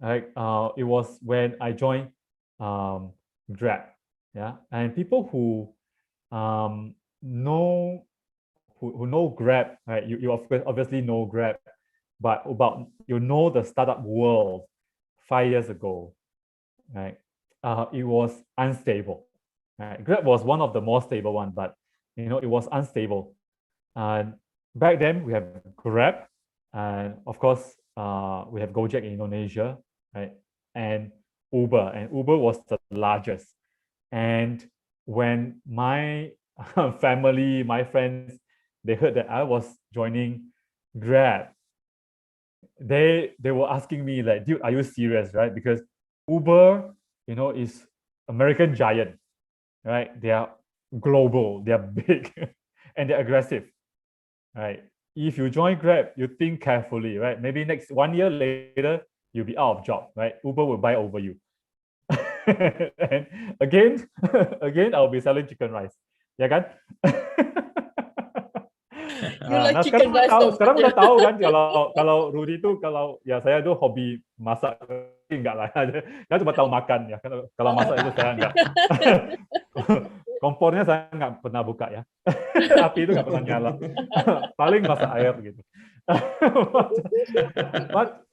right, it was when I joined Grab, yeah, and people who know Grab, right, you obviously know Grab, but about the startup world 5 years ago, right, it was unstable. Right? Grab was one of the more stable one, but you know, it was unstable. And back then we have Grab, and of course we have Gojek in Indonesia, right, and Uber was the largest. And when my family, my friends, they heard that I was joining Grab, they were asking me like, dude, are you serious, right? Because Uber, you know, is American giant, right? They are global, they are big, and they're aggressive, right? If you join Grab, you think carefully, right? Maybe next 1 year later, you'll be out of job, right? Uber will buy over you. And again, I'll be selling chicken rice, ya kan? Like Nah, chicken rice sekarang udah tahu kan kalau Rudy itu, kalau ya saya itu hobi masak, enggak lah, saya cuma tahu makan ya. Kalau masak itu saya enggak. Kompornya saya nggak pernah buka ya. Api itu nggak pernah nyala. Paling masak air gitu. But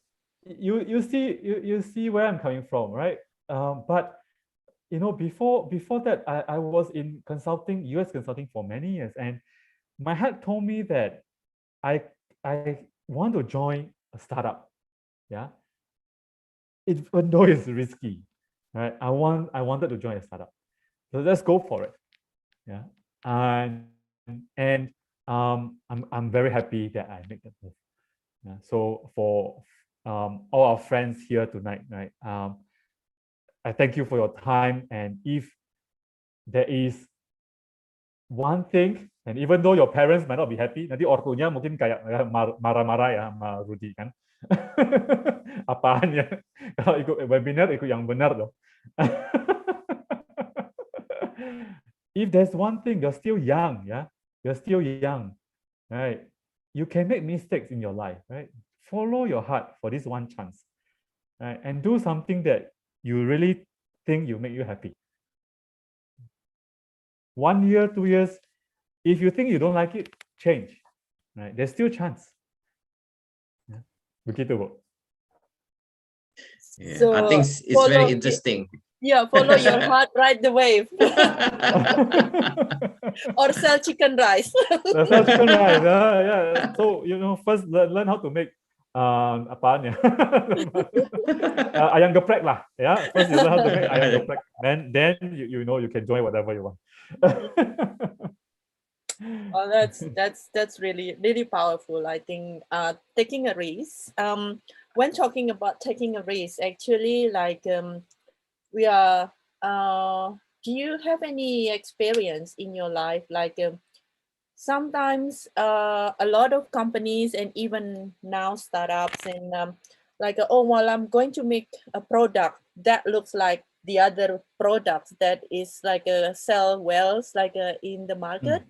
you see where I'm coming from, right? But you know, before that, I was in consulting, US consulting for many years, and my head told me that I want to join a startup. Yeah, even though it's risky, right? I wanted to join a startup, so let's go for it. Yeah, and I'm very happy that I made that move. Yeah. So for all our friends here tonight, right? I thank you for your time, and if there is one thing, and even though your parents might not be happy, nanti ortunya mungkin kayak marah-marah ya sama Rudy kan. Apaan ya? Kalau ikut webinar, ikut yang benar dong. If there's one thing, you're still young, yeah? You're still young, right? You can make mistakes in your life, right? Follow your heart for this one chance, right? And do something that you really think will make you happy. 1 year, 2 years, if you think you don't like it, change, right? There's still chance. Yeah. Begitu, Bu. Yeah, So I think it's very interesting. Yeah, follow your heart, ride the wave. Or sell chicken rice. Sell chicken rice, yeah. So, you know, first learn how to make apaan ya? Ayam geprek lah, ya. First you learn how to make ayam geprek, then you know you can join whatever you want. Well, that's really powerful. I think taking a risk. when talking about taking a risk, actually, like we are. Do you have any experience in your life, like sometimes a lot of companies and even now startups and like oh well, I'm going to make a product that looks like the other products that is like a sell wells like in the market.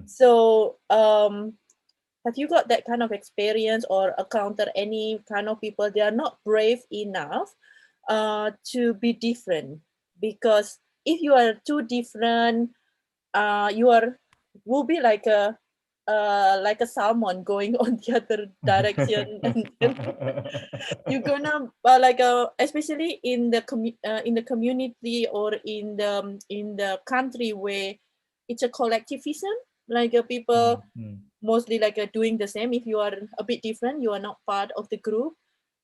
So have you got that kind of experience or encounter any kind of people they are not brave enough to be different? Because if you are too different, you will be like a salmon going on the other direction, and you're gonna especially in the community or in the country where it's a collectivism, like people mostly like doing the same. If you are a bit different, you are not part of the group.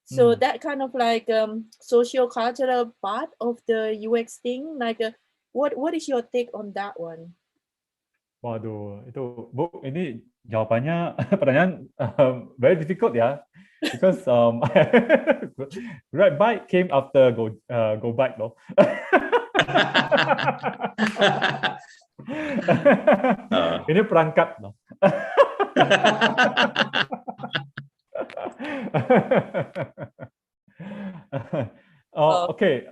So that kind of like socio-cultural part of the UX thing, like what is your take on that one? Waduh, itu Bu, ini jawabannya pertanyaan very difficult ya, because Grab Bike came after Go Bike loh. Ini perangkat loh. Okay,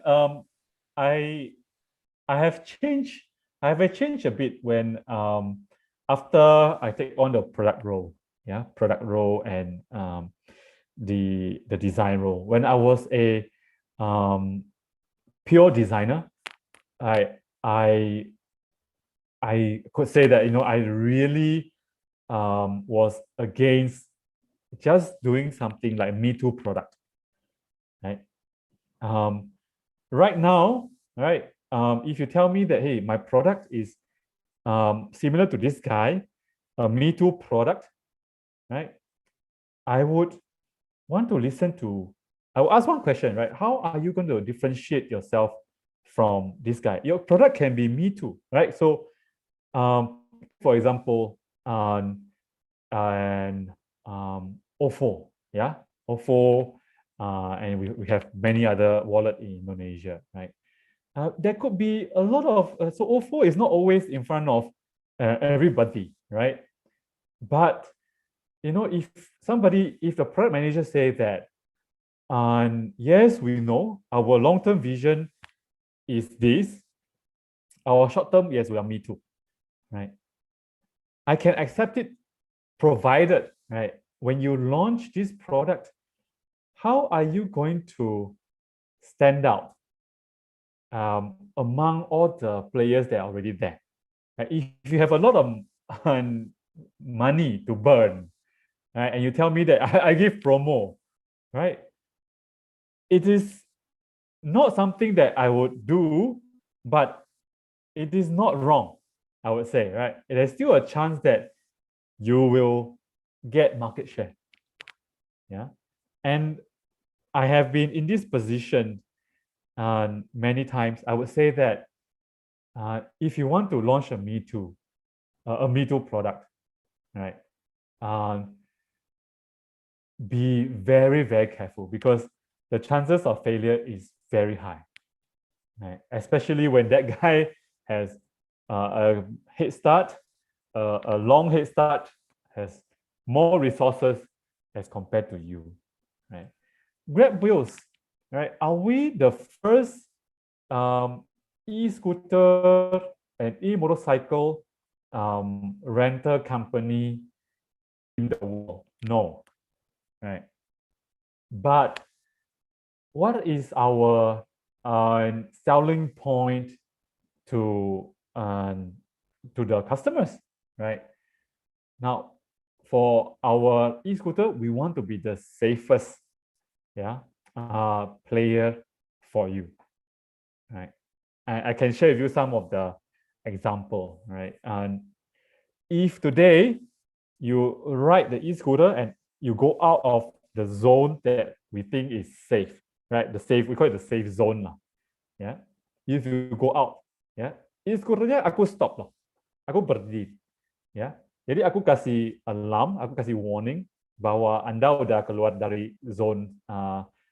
I have changed. I have changed a bit when after I take on the product role, product role and the design role. When I was a pure designer, I could say that I really was against just doing something like Me Too product, right? Right now, right? If you tell me that, hey, my product is similar to this guy, a Me Too product, right? I would want to I will ask one question, right? How are you going to differentiate yourself from this guy? Your product can be Me Too, right? So, for example, OFO, OFO, and we have many other wallets in Indonesia, right? There could be a lot of, so OFO is not always in front of everybody, right? But, if the product manager say that, yes, we know our long-term vision is this, our short-term, yes, we are Me Too, right? I can accept it provided, right, when you launch this product, how are you going to stand out among all the players that are already there? Right? If you have a lot of money to burn, right, and you tell me that I give promo, right, it is not something that I would do, but it is not wrong, I would say, right? There's still a chance that you will get market share. Yeah. And I have been in this position many times. I would say that if you want to launch a Me Too product, right, be very, very careful, because the chances of failure is very high, right? Especially when that guy has a head start, a long head start, has more resources as compared to you, right? Grab Wheels, right? Are we the first e-scooter and e-motorcycle rental company in the world? No, right? But what is our selling point to the customers, right? Now, for our e-scooter, we want to be the safest, player for you, right? I can share with you some of the example, right? And if today you ride the e-scooter and you go out of the zone that we think is safe, right? We call it the safe zone lah. Yeah. If you go out, e-scooternya aku stop loh, aku berdiri, Jadi aku kasih alarm, aku kasih warning, bahwa Anda udah keluar dari zone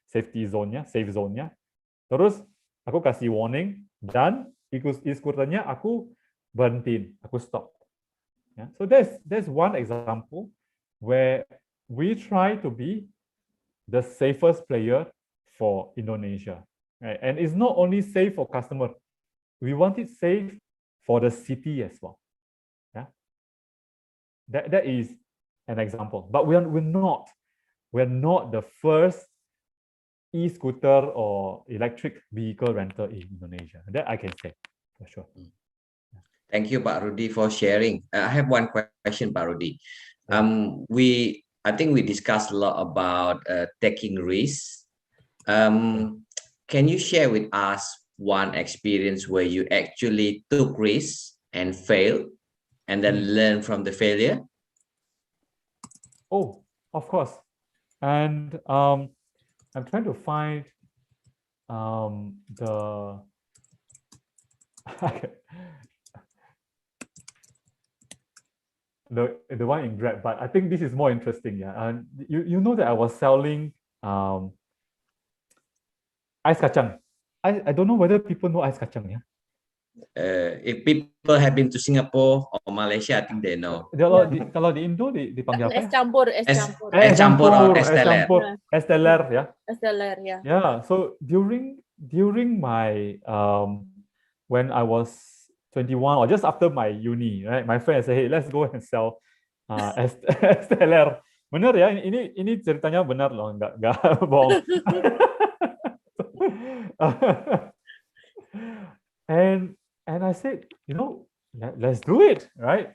safety zone-nya, safe zone-nya. Terus aku kasih warning dan e-scooternya aku berhentiin, aku stop. Yeah. So there's one example where we try to be the safest player for Indonesia. Right? And it's not only safe for customer, we want it safe for the city as well. Yeah, that is an example. But we're not the first e-scooter or electric vehicle rental in Indonesia. That I can say for sure. Thank you, Pak Rudy, for sharing. I have one question, Pak Rudy. I think we discussed a lot about taking risks. Can you share with us one experience where you actually took risks and failed, and then learn from the failure? Oh, of course. And I'm trying to find the the one in Grab, but I think this is more interesting. Yeah, and you know that I was selling ice kacang. I don't know whether people know ice kacang. Yeah. If people have been to Singapore or Malaysia, I think they know. Kalau di Indo dipanggil apa? Es campur, es campur or es teler. Es teler, ya. Es teler, ya. Yeah. So during my when I was 21 or just after my uni, right? My friend said, "Hey, let's go and sell es teler." Benar ya? Ini ceritanya benar loh, nggak bohong. And I said, let's do it, right?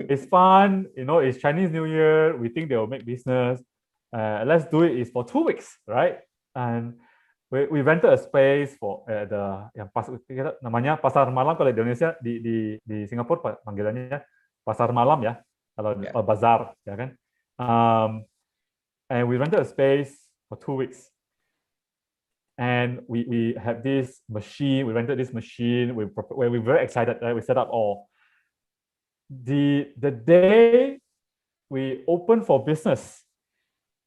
it's fun, it's Chinese New Year. We think they will make business. Let's do it. It's for 2 weeks, right? And we rented a space for namanya pasar malam kalau di Indonesia, di Singapura panggilannya pasar malam ya, kalau bazar ya kan. And we rented a space for 2 weeks. And we had this machine. We rented this machine. We were very excited. Right? We set up all. The day we opened for business,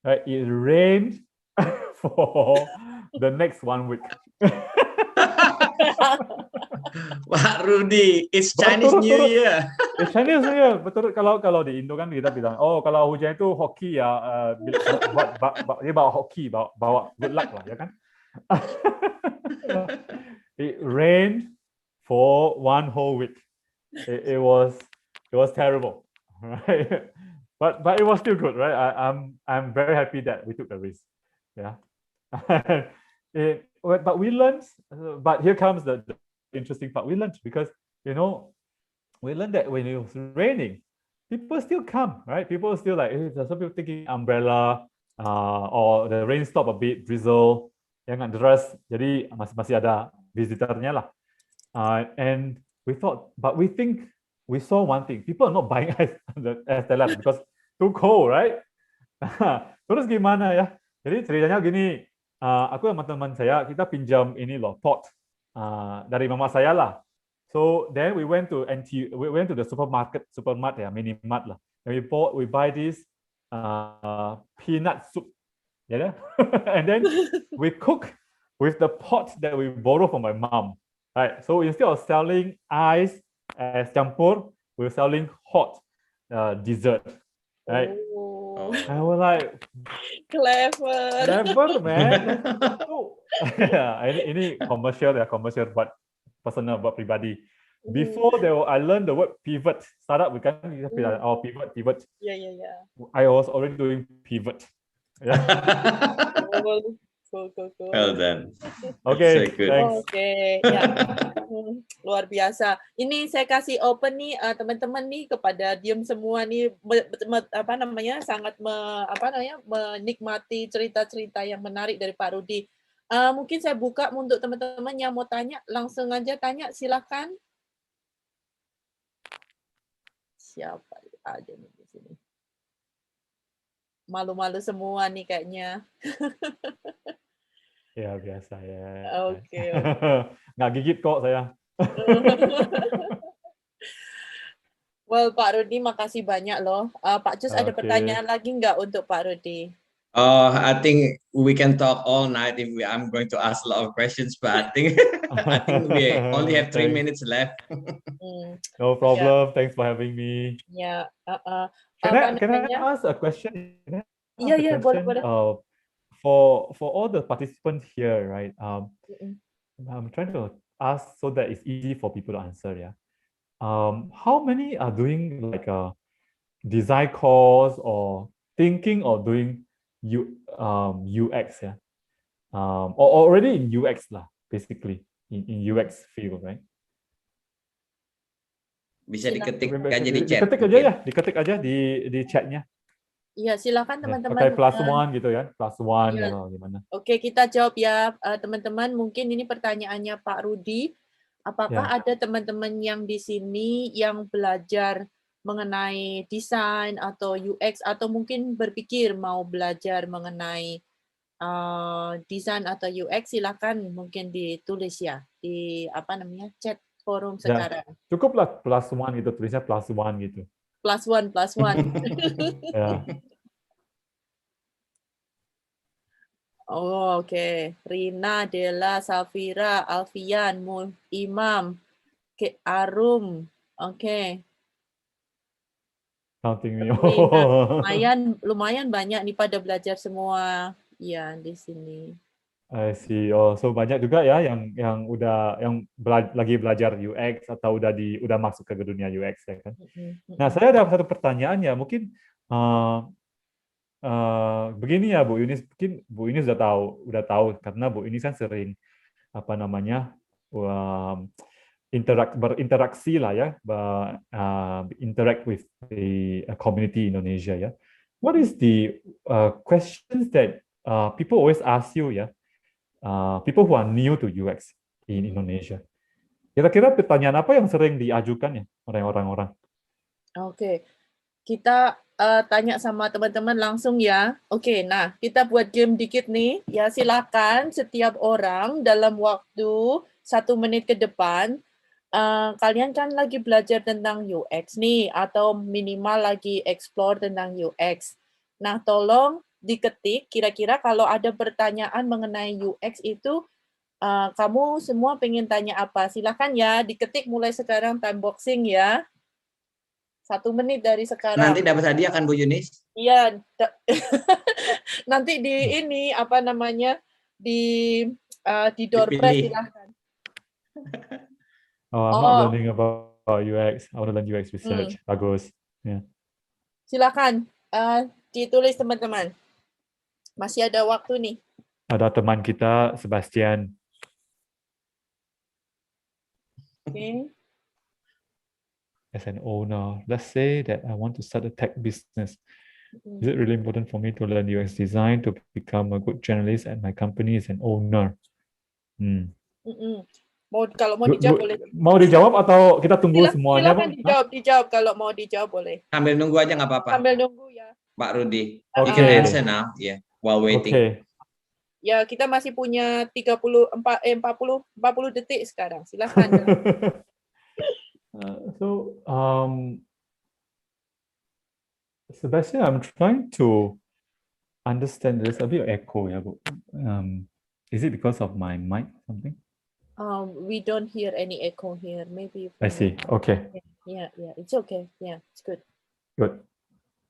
right? It rained for the next 1 week. Pak Rudy, it's Chinese New Year. It's Chinese New Year. Betul. Kalau di Indo kan kita bilang, oh kalau hujan itu hoki ya, dia bawa hoki, bawa good luck lah, ya kan? It rained for 1 whole week. It was terrible, right? But it was still good, right? I'm very happy that we took the risk. Yeah. But we learned. But here comes the interesting part. We learned because we learned that when it was raining, people still come, right? People still there's some people taking umbrella, or the rain stop a bit, drizzle. Yang nggak deras, jadi masih ada visitornya lah. And we thought, but we think we saw one thing: people are not buying ice teler because too cold, right? Terus gimana ya? Jadi ceritanya gini, aku sama teman saya kita pinjam ini loh pot dari mama saya lah. So then we went to the supermarket ya, mini mart lah. And we buy this peanut soup. Yeah, and then we cook with the pot that we borrow from my mom. Right. So instead of selling ice as campur, we're selling hot dessert. Right. Oh. And we're like, clever, man. Ini commercial buat personal, buat pribadi. Before I learned the word pivot. Startup we can pivot. Yeah. I was already doing pivot. Yeah. Cool. Well done. Okay. So good. Okay. Ya. Luar biasa. Ini saya kasih open nih teman-teman nih kepada diem semua nih sangat menikmati cerita-cerita yang menarik dari Pak Rudy. Mungkin saya buka untuk teman-teman yang mau tanya, langsung aja tanya, silakan. Siapa aja nih di sini? Malu-malu semua nih kayaknya. Ya biasa ya. Oke. Nggak gigit kok saya. Well, Pak Rudi, makasih banyak loh. Pak Cus ada Okay. pertanyaan lagi nggak untuk Pak Rudi? I think we can talk all night if I'm going to ask a lot of questions, but I think we only have 3 minutes left. No problem. Thanks for having me. Ya, Can apa I namanya? ask a question? Iya, boleh. For all the participants here, right? Mm-mm. I'm trying to ask so that it's easy for people to answer. Yeah. How many are doing like a design course or thinking of doing UX? Yeah. Or already in UX lah, basically in UX field, right? Bisa diketik aja di chat. Diketik aja ya, diketik aja di chatnya. Iya, silakan teman-teman. Pakai +1 gitu ya, +1 ya. atau gimana? Oke, kita jawab ya teman-teman. Mungkin ini pertanyaannya Pak Rudi. Apakah ada teman-teman yang di sini yang belajar mengenai desain atau UX atau mungkin berpikir mau belajar mengenai desain atau UX? Silakan mungkin ditulis ya di chat forum sekarang. Cukuplah +1 gitu, tulisnya +1 gitu. +1. Ya. Oh, oke. Rina, Dela, Safira, Alfian, Imam, Arum. Oke. Counting me. Lumayan banyak nih pada belajar semua. Ya, di sini. I see. Oh, so banyak juga ya yang lagi belajar UX atau udah masuk ke dunia UX ya kan. Nah, saya ada satu pertanyaan ya, mungkin begini ya Bu Yunis, mungkin Bu Yunis udah tahu karena Bu Yunis kan sering berinteraksi lah ya, interact with the community Indonesia ya. What is the questions that people always ask you ya? People who are new to UX in Indonesia. Kira-kira pertanyaan apa yang sering diajukan ya oleh orang-orang? Oke. Kita tanya sama teman-teman langsung ya. Oke, nah kita buat game dikit nih. Ya silakan setiap orang dalam waktu 1 menit ke depan. Kalian kan lagi belajar tentang UX nih, atau minimal lagi explore tentang UX. Nah, tolong diketik kira-kira kalau ada pertanyaan mengenai UX itu, kamu semua pengen tanya apa? Silakan ya, diketik mulai sekarang, time boxing ya. 1 menit dari sekarang. Nanti dapat hadiah kan Bu Yunis? Iya. Nanti di ini di door prize silahkan. I'm not learning about UX. I want to learn UX research. Bagus. Yeah. Silakan ditulis teman-teman. Masih ada waktu nih. Ada teman kita Sebastian. Okay. As an owner, let's say that I want to start a tech business. Is it really important for me to learn UX design to become a good journalist at my company as an owner? Kalau mau dijawab boleh. Mau dijawab atau kita tunggu semuanya? Silakan dijawab. Kalau mau dijawab boleh. Sambil nunggu aja nggak apa-apa. Sambil nunggu ya. Pak Rudi. Okay. You can answer now, yeah, while waiting. Okay. Ya, kita masih punya 40 detik sekarang. Silakan. Sebastian, I'm trying to understand. There's a bit of echo, yeah, but is it because of my mic or something? We don't hear any echo here. Maybe. I see. Okay. Yeah, it's okay. Yeah, it's good. Good.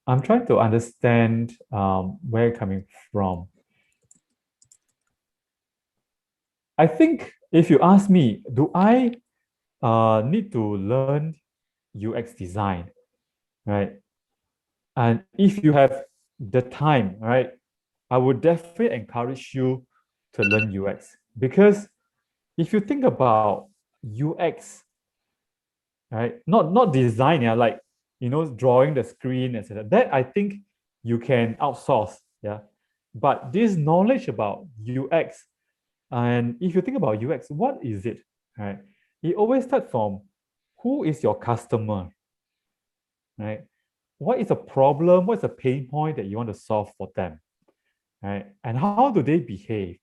I'm trying to understand where you're coming from. I think if you ask me, do I need to learn UX design, right? And if you have the time, right, I would definitely encourage you to learn UX, because if you think about UX, right, not design, yeah, like drawing the screen, etc. That I think you can outsource, yeah. But this knowledge about UX, and if you think about UX, what is it, right? It always starts from who is your customer, right? What is a problem? What's a pain point that you want to solve for them, right? And how do they behave,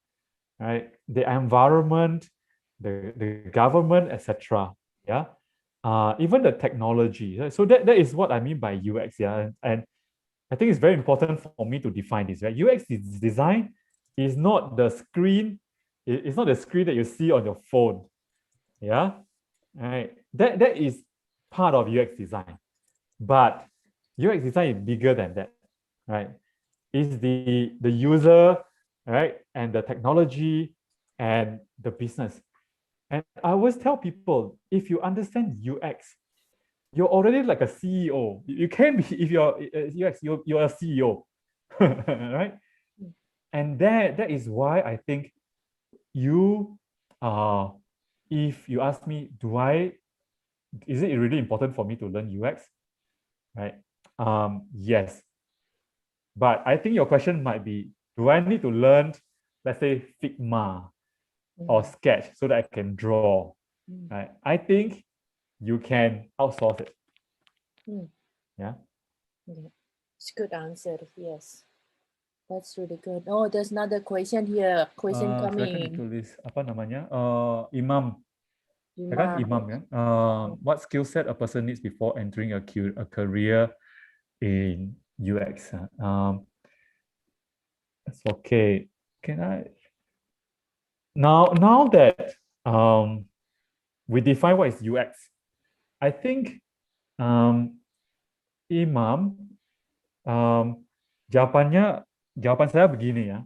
right? The environment, the government, etc. Yeah. even the technology. Right? So that is what I mean by UX. Yeah, and I think it's very important for me to define this. Right, UX design is not the screen. It's not the screen that you see on your phone. Yeah, right. That is part of UX design, but UX design is bigger than that. Right, it's the user, right, and the technology and the business. And I always tell people, if you understand UX, you're already like a CEO. You can be, if you're UX, you're a CEO, right? And that is why I think you, if you ask me, is it really important for me to learn UX, right? Yes. But I think your question might be, do I need to learn, let's say, Figma or Sketch so that I can draw, right? I think you can outsource it. Yeah. It's a good answer. Yes. That's really good. Oh, there's another question here. Question coming. Ditulis apa namanya? Imam. Ya kan? Imam ya. What skill set a person needs before entering a career in UX? That's okay. Can I? Now that we define what is UX, I think Imam, jawaban saya begini ya.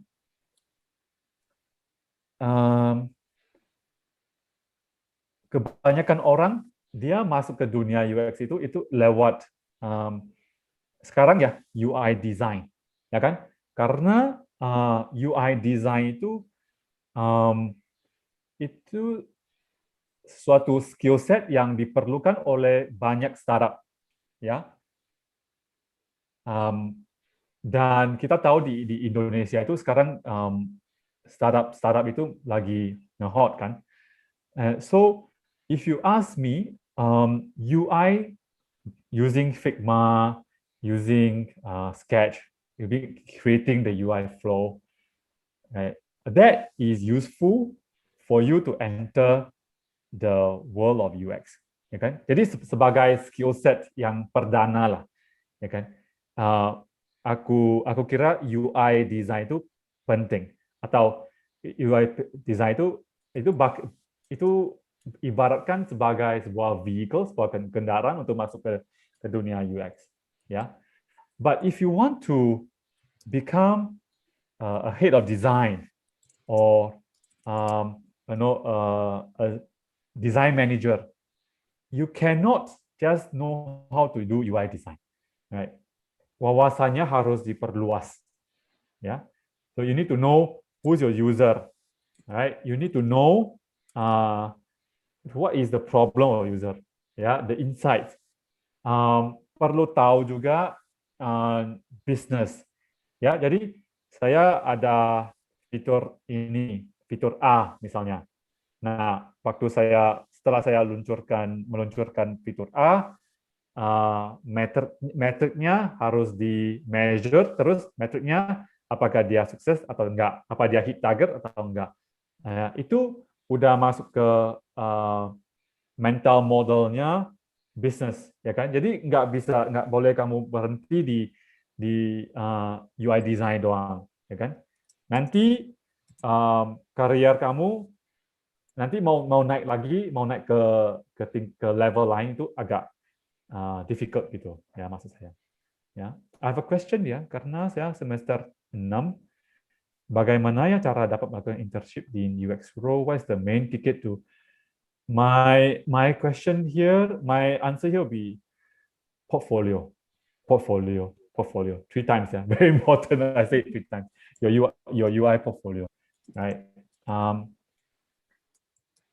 Kebanyakan orang dia masuk ke dunia UX itu lewat sekarang ya UI design, ya kan? Karena UI design itu suatu skill set yang diperlukan oleh banyak startup, ya. Dan kita tahu di Indonesia itu sekarang startup itu lagi hot kan. So if you ask me, UI using Figma, using Sketch, you'll be creating the UI flow, right? That is useful for you to enter the world of UX, ya kan? Jadi sebagai skill set yang perdana lah, ya kan? Aku kira UI design itu penting, atau UI design itu ibaratkan sebagai sebuah vehicle, sebuah kendaraan untuk masuk ke dunia UX, ya. But if you want to become a head of design or a design manager, you cannot just know how to do UI design, right? Wawasannya harus diperluas, ya. So you need to know who's your user, right? You need to know what is the problem of user, ya, the insights. Perlu tahu juga business, ya. Jadi saya ada fitur ini, fitur A misalnya. Nah, setelah saya meluncurkan fitur A, metriknya harus di measure, terus metriknya apakah dia sukses atau enggak, apa dia hit target atau enggak. Itu udah masuk ke mental modelnya business, ya kan? Jadi nggak boleh kamu berhenti di UI design doang, ya kan? Nanti karier kamu nanti mau naik lagi, mau naik ke level lain itu agak difficult gitu, ya maksud saya. Ya, I have a question ya, karena saya semester 6, bagaimana ya cara dapat melakukan internship di UX role? What is the main ticket to? My question here, my answer here will be portfolio. 3 times, yeah, very important. I say it 3 times. Your UI portfolio, right?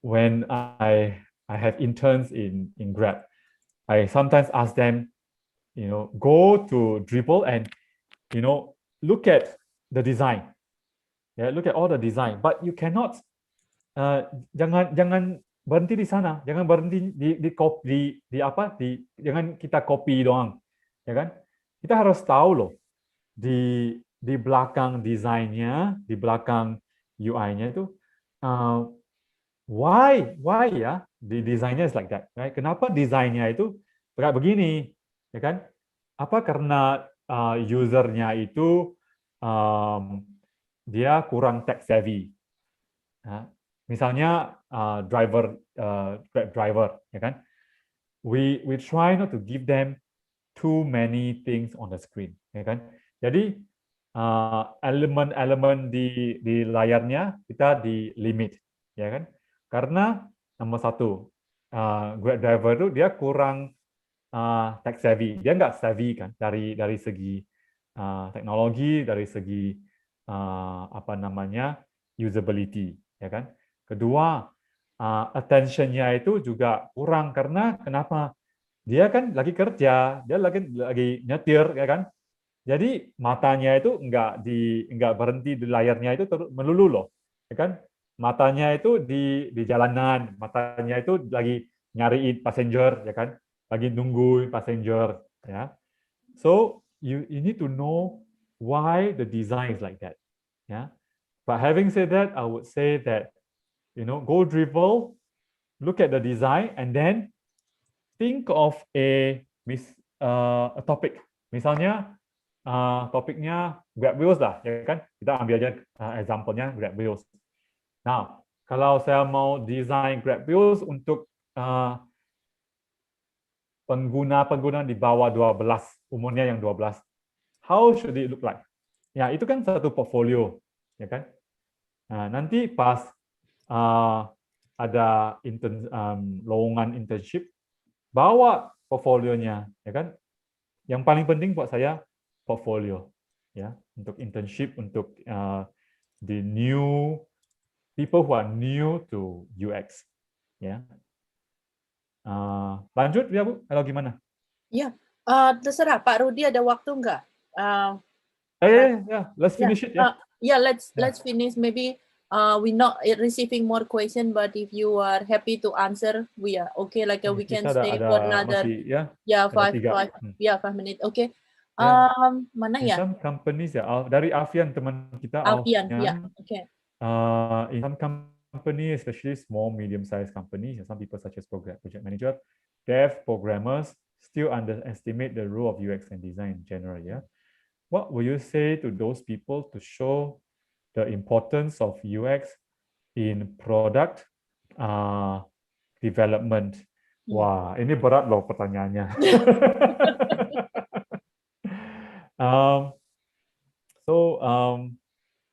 When I have interns in Grab, I sometimes ask them, go to Dribble and, look at the design. Yeah, look at all the design. But you cannot, jangan berhenti di sana, jangan berhenti jangan kita copy doang, ya kan? Kita harus tahu loh di belakang desainnya, di belakang UI-nya itu why ya the desainnya is like that, right? Kenapa desainnya itu kayak begini, ya kan? Apa karena usernya itu dia kurang tech savvy? Nah, misalnya Grab driver, ya kan? We try not to give them too many things on the screen, ya kan? Jadi elemen-elemen di layarnya kita di limit, ya kan? Karena nomor satu, Grab driver itu dia kurang tech savvy, dia nggak savvy kan dari segi teknologi, dari segi apa namanya usability, ya kan? Kedua, attention-nya itu juga kurang karena kenapa? Dia kan lagi kerja, dia lagi nyetir, ya kan? Jadi matanya itu nggak berhenti di layarnya itu melulu loh, ya kan? Matanya itu di jalanan, matanya itu lagi nyariin passenger, ya kan? Lagi nungguin passenger, ya. So you need to know why the design is like that, ya. But having said that, I would say that go dribble, look at the design, and then think of a topic. Misalnya topiknya Grab Wheels lah, ya kan? Kita ambil aja example-nya Grab Wheels. Nah, kalau saya mau desain Grab Wheels untuk pengguna di bawah 12, umurnya yang 12, how should it look like? Ya, itu kan satu portfolio, ya kan? Nah, nanti pas ada lowongan internship, bawa portfolionya, ya kan? Yang paling penting buat saya portfolio, ya, untuk internship, untuk the new people who are new to UX, ya. Lanjut ya Bu, kalau gimana? Ya, terserah Pak Rudi ada waktu nggak? Let's finish it. Let's finish. Maybe we're not receiving more question, but if you are happy to answer, we are okay. Like we can stay for another 5 minutes. Okay. Mana in ya? some companies ya, dari Alfian teman kita. Alfian, ya. Okay. In some company, especially small, medium-sized companies, some people such as project manager, dev, programmers still underestimate the role of UX and design in general. Yeah. What will you say to those people to show the importance of UX in product development? Wah, ini berat loh pertanyaannya.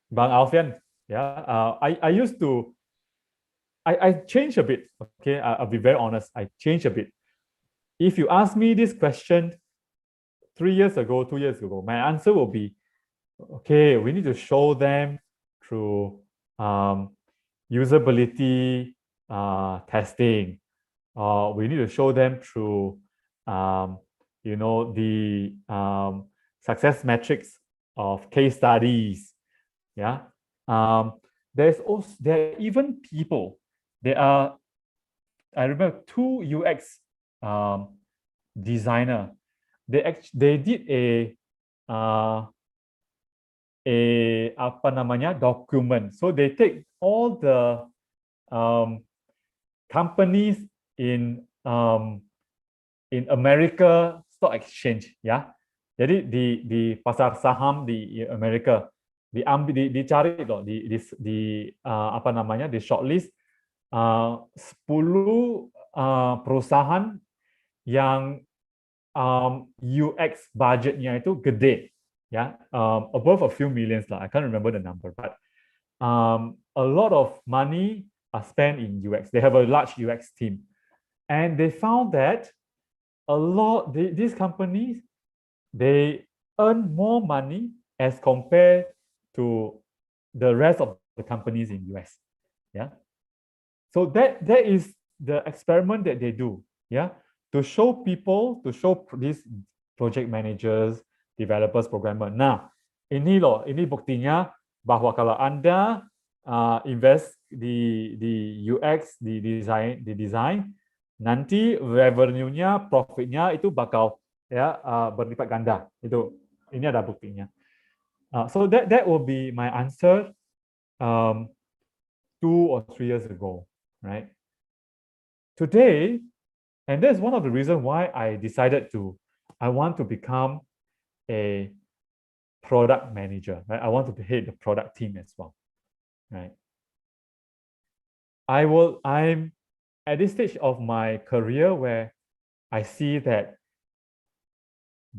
Bang Alfian, I used to, I changed a bit. Okay, I'll be very honest. I changed a bit. If you ask me this question 3 years ago, 2 years ago, my answer will be, okay, we need to show them through usability testing. We need to show them through, the success metrics of case studies. Yeah. There are even people. I remember 2 UX designer. They did a document. So they take all the companies in America Stock Exchange, ya. Jadi di pasar saham di Amerika dicari loh di shortlist 10 perusahaan yang UX budgetnya itu gede, ya, above a few millions lah. I can't remember the number, but a lot of money are spent in UX. They have a large UX team, and they found that these companies, they earn more money as compared to the rest of the companies in US. Yeah. So that is the experiment that they do. Yeah. To show people, to show these project managers, developers, programmer. Nah, ini buktinya bahwa kalau Anda invest di UX, di design, nanti revenue-nya, profit-nya itu bakal berlipat ganda. Ini ada buktinya. So that will be my answer 2 or 3 years ago. right? Today, and that's one of the reasons why I decided I want to become a product manager, right? I want to head the product team as well, right? I'm at this stage of my career where I see that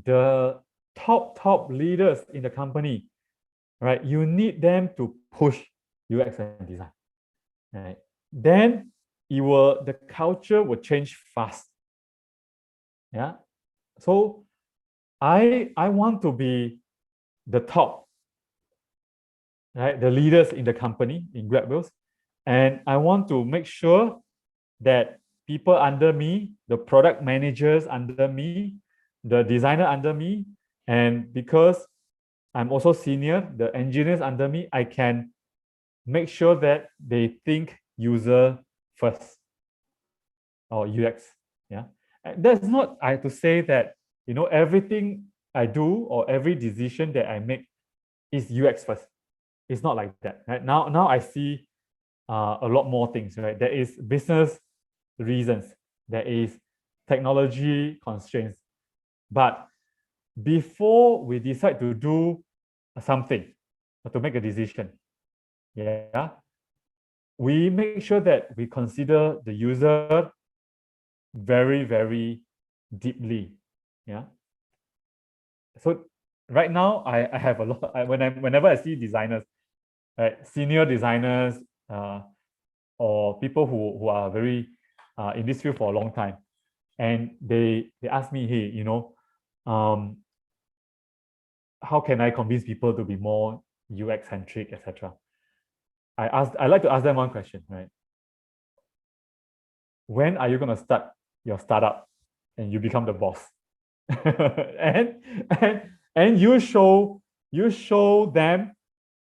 the top leaders in the company, right? You need them to push UX and design, right? Then the culture will change fast. Yeah. So I want to be the top, right? The leaders in the company in GrabWheels, and I want to make sure that people under me, the product managers under me, the designer under me, and because I'm also senior, the engineers under me, I can make sure that they think user first or UX. Yeah, and that's not I have to say that everything I do or every decision that I make is UX first. It's not like that. Right now I see a lot more things. Right, there is business reasons, there is technology constraints, but before we decide to do something or to make a decision, yeah, we make sure that we consider the user very, very deeply. Yeah. So right now, I have a lot. Whenever I see designers, right, senior designers, or people who are very in this field for a long time, and they ask me, hey, how can I convince people to be more UX centric, etc. I like to ask them one question, right? When are you going to start your startup and you become the boss? and you show them,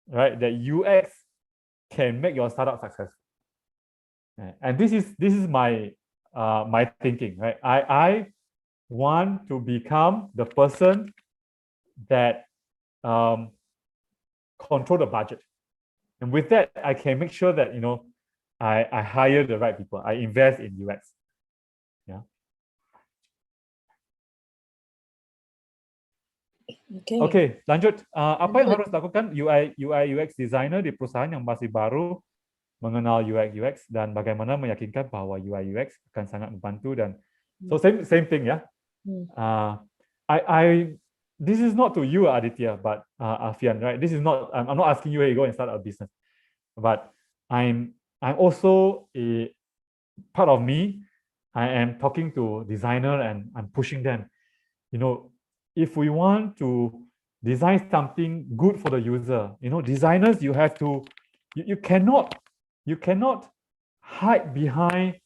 right, that UX can make your startup successful. And this is my my thinking, right? I want to become the person that control the budget, and with that I can make sure that I hire the right people, I invest in UX. Yeah. Oke, lanjut. Apa yang harus dilakukan UI UX designer di perusahaan yang masih baru mengenal UI UX, dan bagaimana meyakinkan bahwa UI UX akan sangat membantu, dan so same thing ya. This is not to you, Aditya, but Alfian, right? This is not. I'm not asking you, hey, go and start a business, but I'm also a part of me. I am talking to designer and I'm pushing them. If we want to design something good for the user, designers, you have to, you cannot hide behind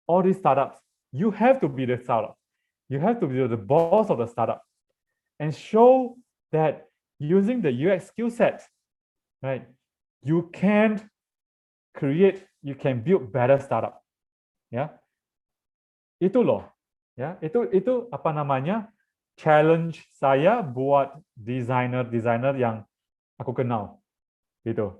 all these startups. You have to be the startup. You have to be the boss of the startup and show that using the UX skill set, right, you can build better startup. Ya, itu loh. Ya, itu apa namanya? Challenge saya buat designer yang aku kenal, gitu.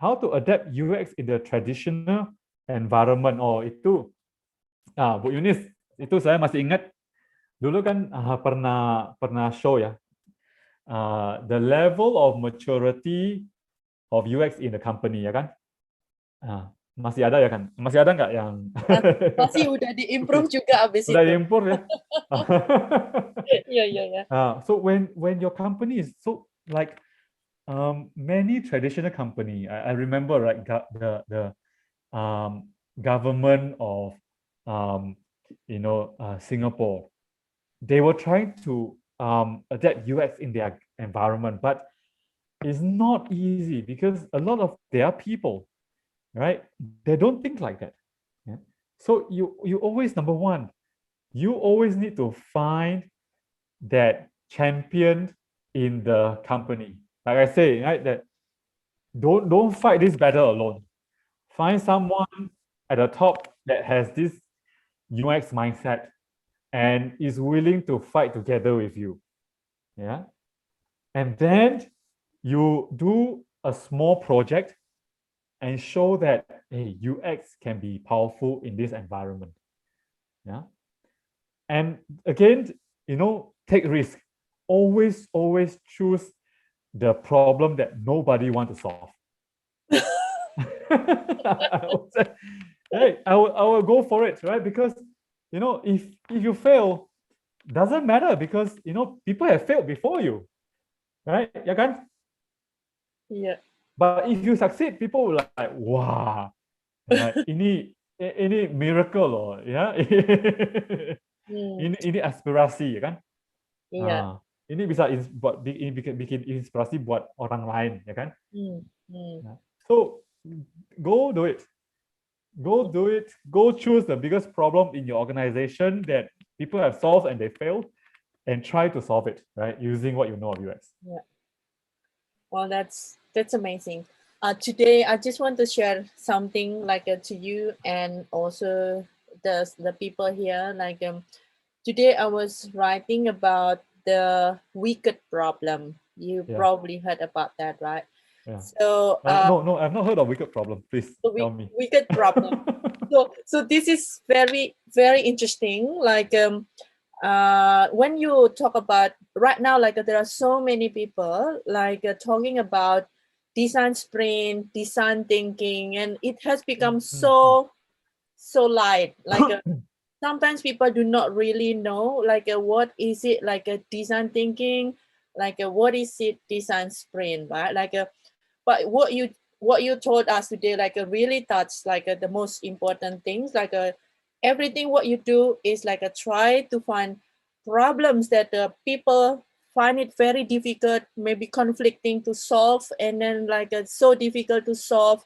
How to adapt UX in the traditional environment? Oh, itu, Bu Yunis, itu saya masih ingat dulu kan pernah show ya, the level of maturity of UX in the company, ya kan? Masih ada ya kan? Masih ada nggak yang masih udah di-improve juga abis udah itu. di-improve ya? Iya. So when your company is so like many traditional company, I remember, right, the government of Singapore, they were trying to adapt UX in their environment, but it's not easy because a lot of their people, right, they don't think like that. Yeah? So you always, number one, you always need to find that champion in the company. Like I say, right, that don't fight this battle alone. Find someone at the top that has this UX mindset and is willing to fight together with you. Yeah. And then you do a small project and show that, hey, UX can be powerful in this environment. Yeah. And again, take risk. Always choose the problem that nobody wants to solve. I would say, hey, I will go for it, right? Because if you fail, doesn't matter, because people have failed before you, right? Ya kan? Yeah. But if you succeed, people will like, wow, like, ini miracle loh, ya. Ini aspirasi, ya kan? Iya. Ini bisa bikin inspirasi buat orang lain, ya kan? So go do it. Go do it. Go choose the biggest problem in your organization that people have solved and they failed, and try to solve it, right? Using what you know of UX. Yeah. Well, that's amazing. Today, I just want to share something like to you and also the people here. Like today, I was writing about the wicked problem. You probably heard about that, right? Yeah. So no, I've not heard of wicked problem. Please tell me. Wicked problem. so this is very interesting. Like when you talk about right now, like there are so many people like talking about design sprint, design thinking, and it has become so light. Like sometimes people do not really know like what is it like a design thinking, like what is it design sprint, right? Like but what you told us today like really touched like the most important things, like everything what you do is like try to find problems that people find it very difficult, maybe conflicting to solve, and then like so difficult to solve.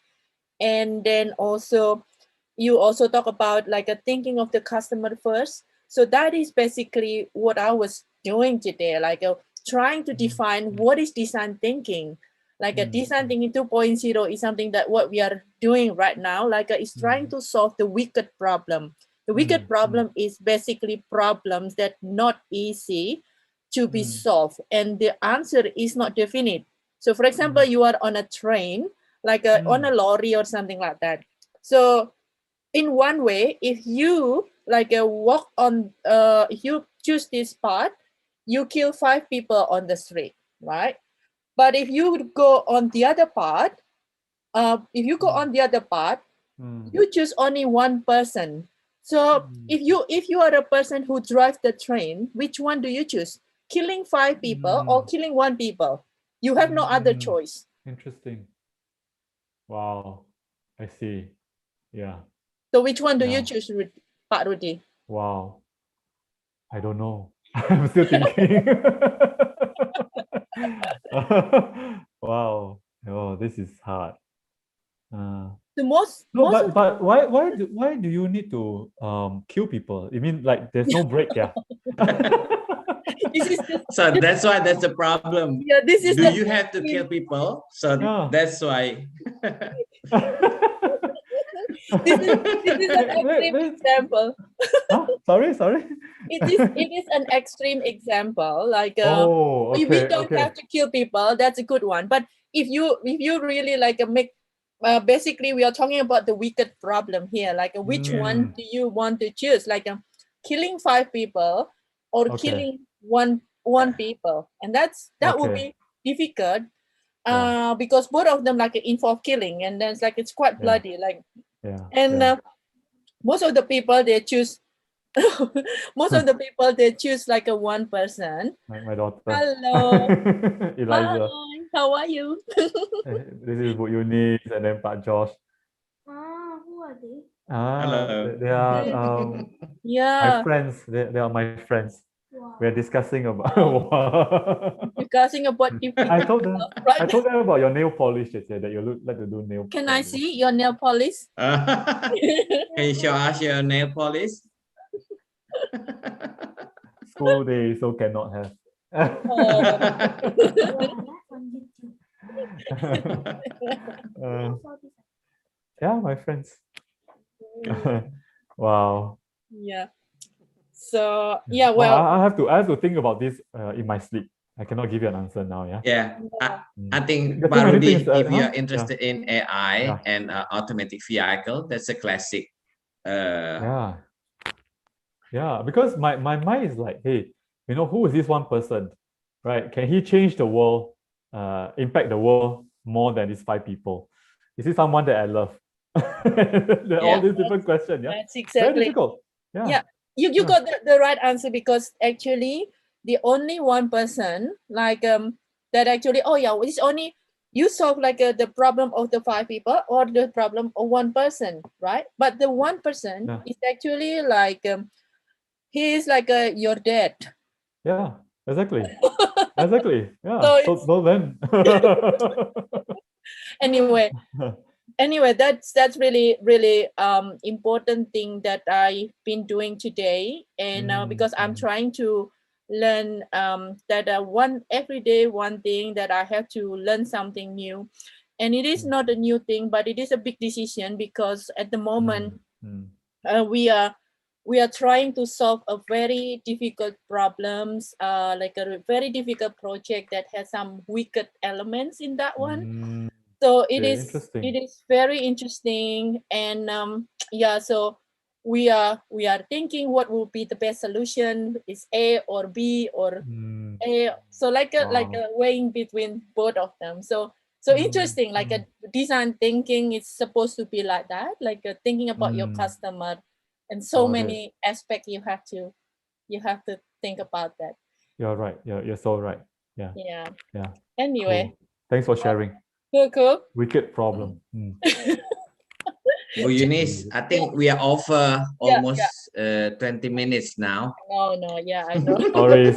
And then also you also talk about like thinking of the customer first. So that is basically what I was doing today, like trying to define what is design thinking. Like a design thinking 2.0 is something that what we are doing right now, like is trying to solve the wicked problem. The wicked problem is basically problems that not easy to be solved, and the answer is not definite. So for example, you are on a train, like on a lorry or something like that. So in one way, if you like walk on, if you choose this path, you kill 5 people on the street, right? But if you go on the other path, you choose only one person. So if you are a person who drives the train, which one do you choose? Killing 5 people or killing 1 people? You have no other choice. Interesting. Wow, I see. Yeah. So which one do you choose, Pak Rudy? Wow, I don't know. I'm still thinking. Wow. Oh, this is hard. But why do you need to kill people? You mean like there's no break, yeah? So that's why that's the problem. Yeah, this is. Do you have to kill people? So that's why. This is an extreme example. Sorry. It is an extreme example. Like we don't have to kill people. That's a good one. But if you really like make, basically we are talking about the wicked problem here. Like which one do you want to choose? Like killing 5 people or killing one people, and that would be difficult. Because both of them like involve killing, and then it's quite bloody. Like. Most of the people they choose like a one person. My daughter. Hello. Eliza. Hi, how are you? This is Bu Eunice and then Pak Josh. Who are they? Hello. They are my friends. They are my friends. Wow. We're discussing about I told them about your nail polish. They said that you like to do nail polish. Can I see your nail polish? Can you show us your nail polish? School day, so cannot have. Yeah, my friends. Wow. Yeah. So yeah, well, I have to think about this in my sleep. I cannot give you an answer now. Yeah. Yeah, I think There are too many Rudi, things, if huh? you're interested in AI Yeah. and automatic vehicle, that's a classic. Yeah, because my mind is like, hey, you know, who is this one person, right? Can he change the world, impact the world more than these 5 people? Is he someone that I love? There are all these different questions. Yeah, That's very exactly. difficult. Yeah, you got the right answer, because actually the only one person like that actually, oh yeah, it's only you solve like the problem of the 5 people or the problem of one person, right? But the one person is actually like he is like your dad. Yeah, exactly. Exactly. Yeah. So So then. anyway, that's really important thing that I've been doing today, and because I'm trying to learn that every day one thing that I have to learn something new, and it is not a new thing, but it is a big decision, because at the moment we are trying to solve a very difficult problems, like a very difficult project that has some wicked elements in that one. So it is very interesting, and so we are thinking what will be the best solution, is A or B or A, so like a weighing between both of them. So interesting, like a design thinking is supposed to be like that, like thinking about your customer, and so many aspects you have to think about that. You're right. You're so right. Yeah. Anyway, cool. Thanks for sharing. Cool. Wicked problem. Bu Yunis, I think we are over almost 20 minutes now. No, yeah, I know. Sorry.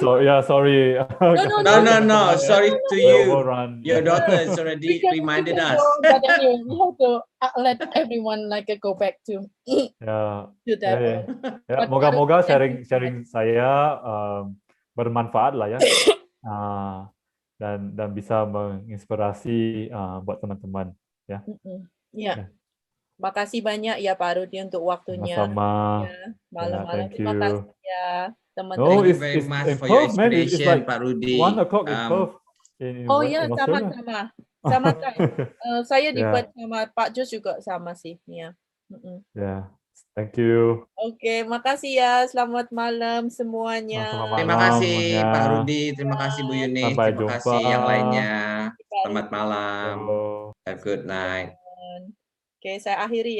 No. Sorry to you. Overrun. Your daughter has already reminded us. But anyway, we have to let everyone like go back to that one. Ya, moga-moga sharing saya bermanfaat lah ya, dan bisa menginspirasi buat teman-teman ya. Makasih banyak ya Pak Rudi untuk waktunya. Sama-sama. Malam-malam. Thank Terima you. kasih ya teman-teman. Thank you very much for your inspiration, Pak Rudi. 1 o'clock in Perth. Oh ya, sama time. Saya di Perth sama Pak Jos juga sama sih. Thank you. Oke, makasih ya. Selamat malam semuanya. Terima kasih Pak Rudi, terima kasih Bu Yunis, terima kasih yang lainnya. Selamat malam. Have a good night. Oke, saya akhiri ya.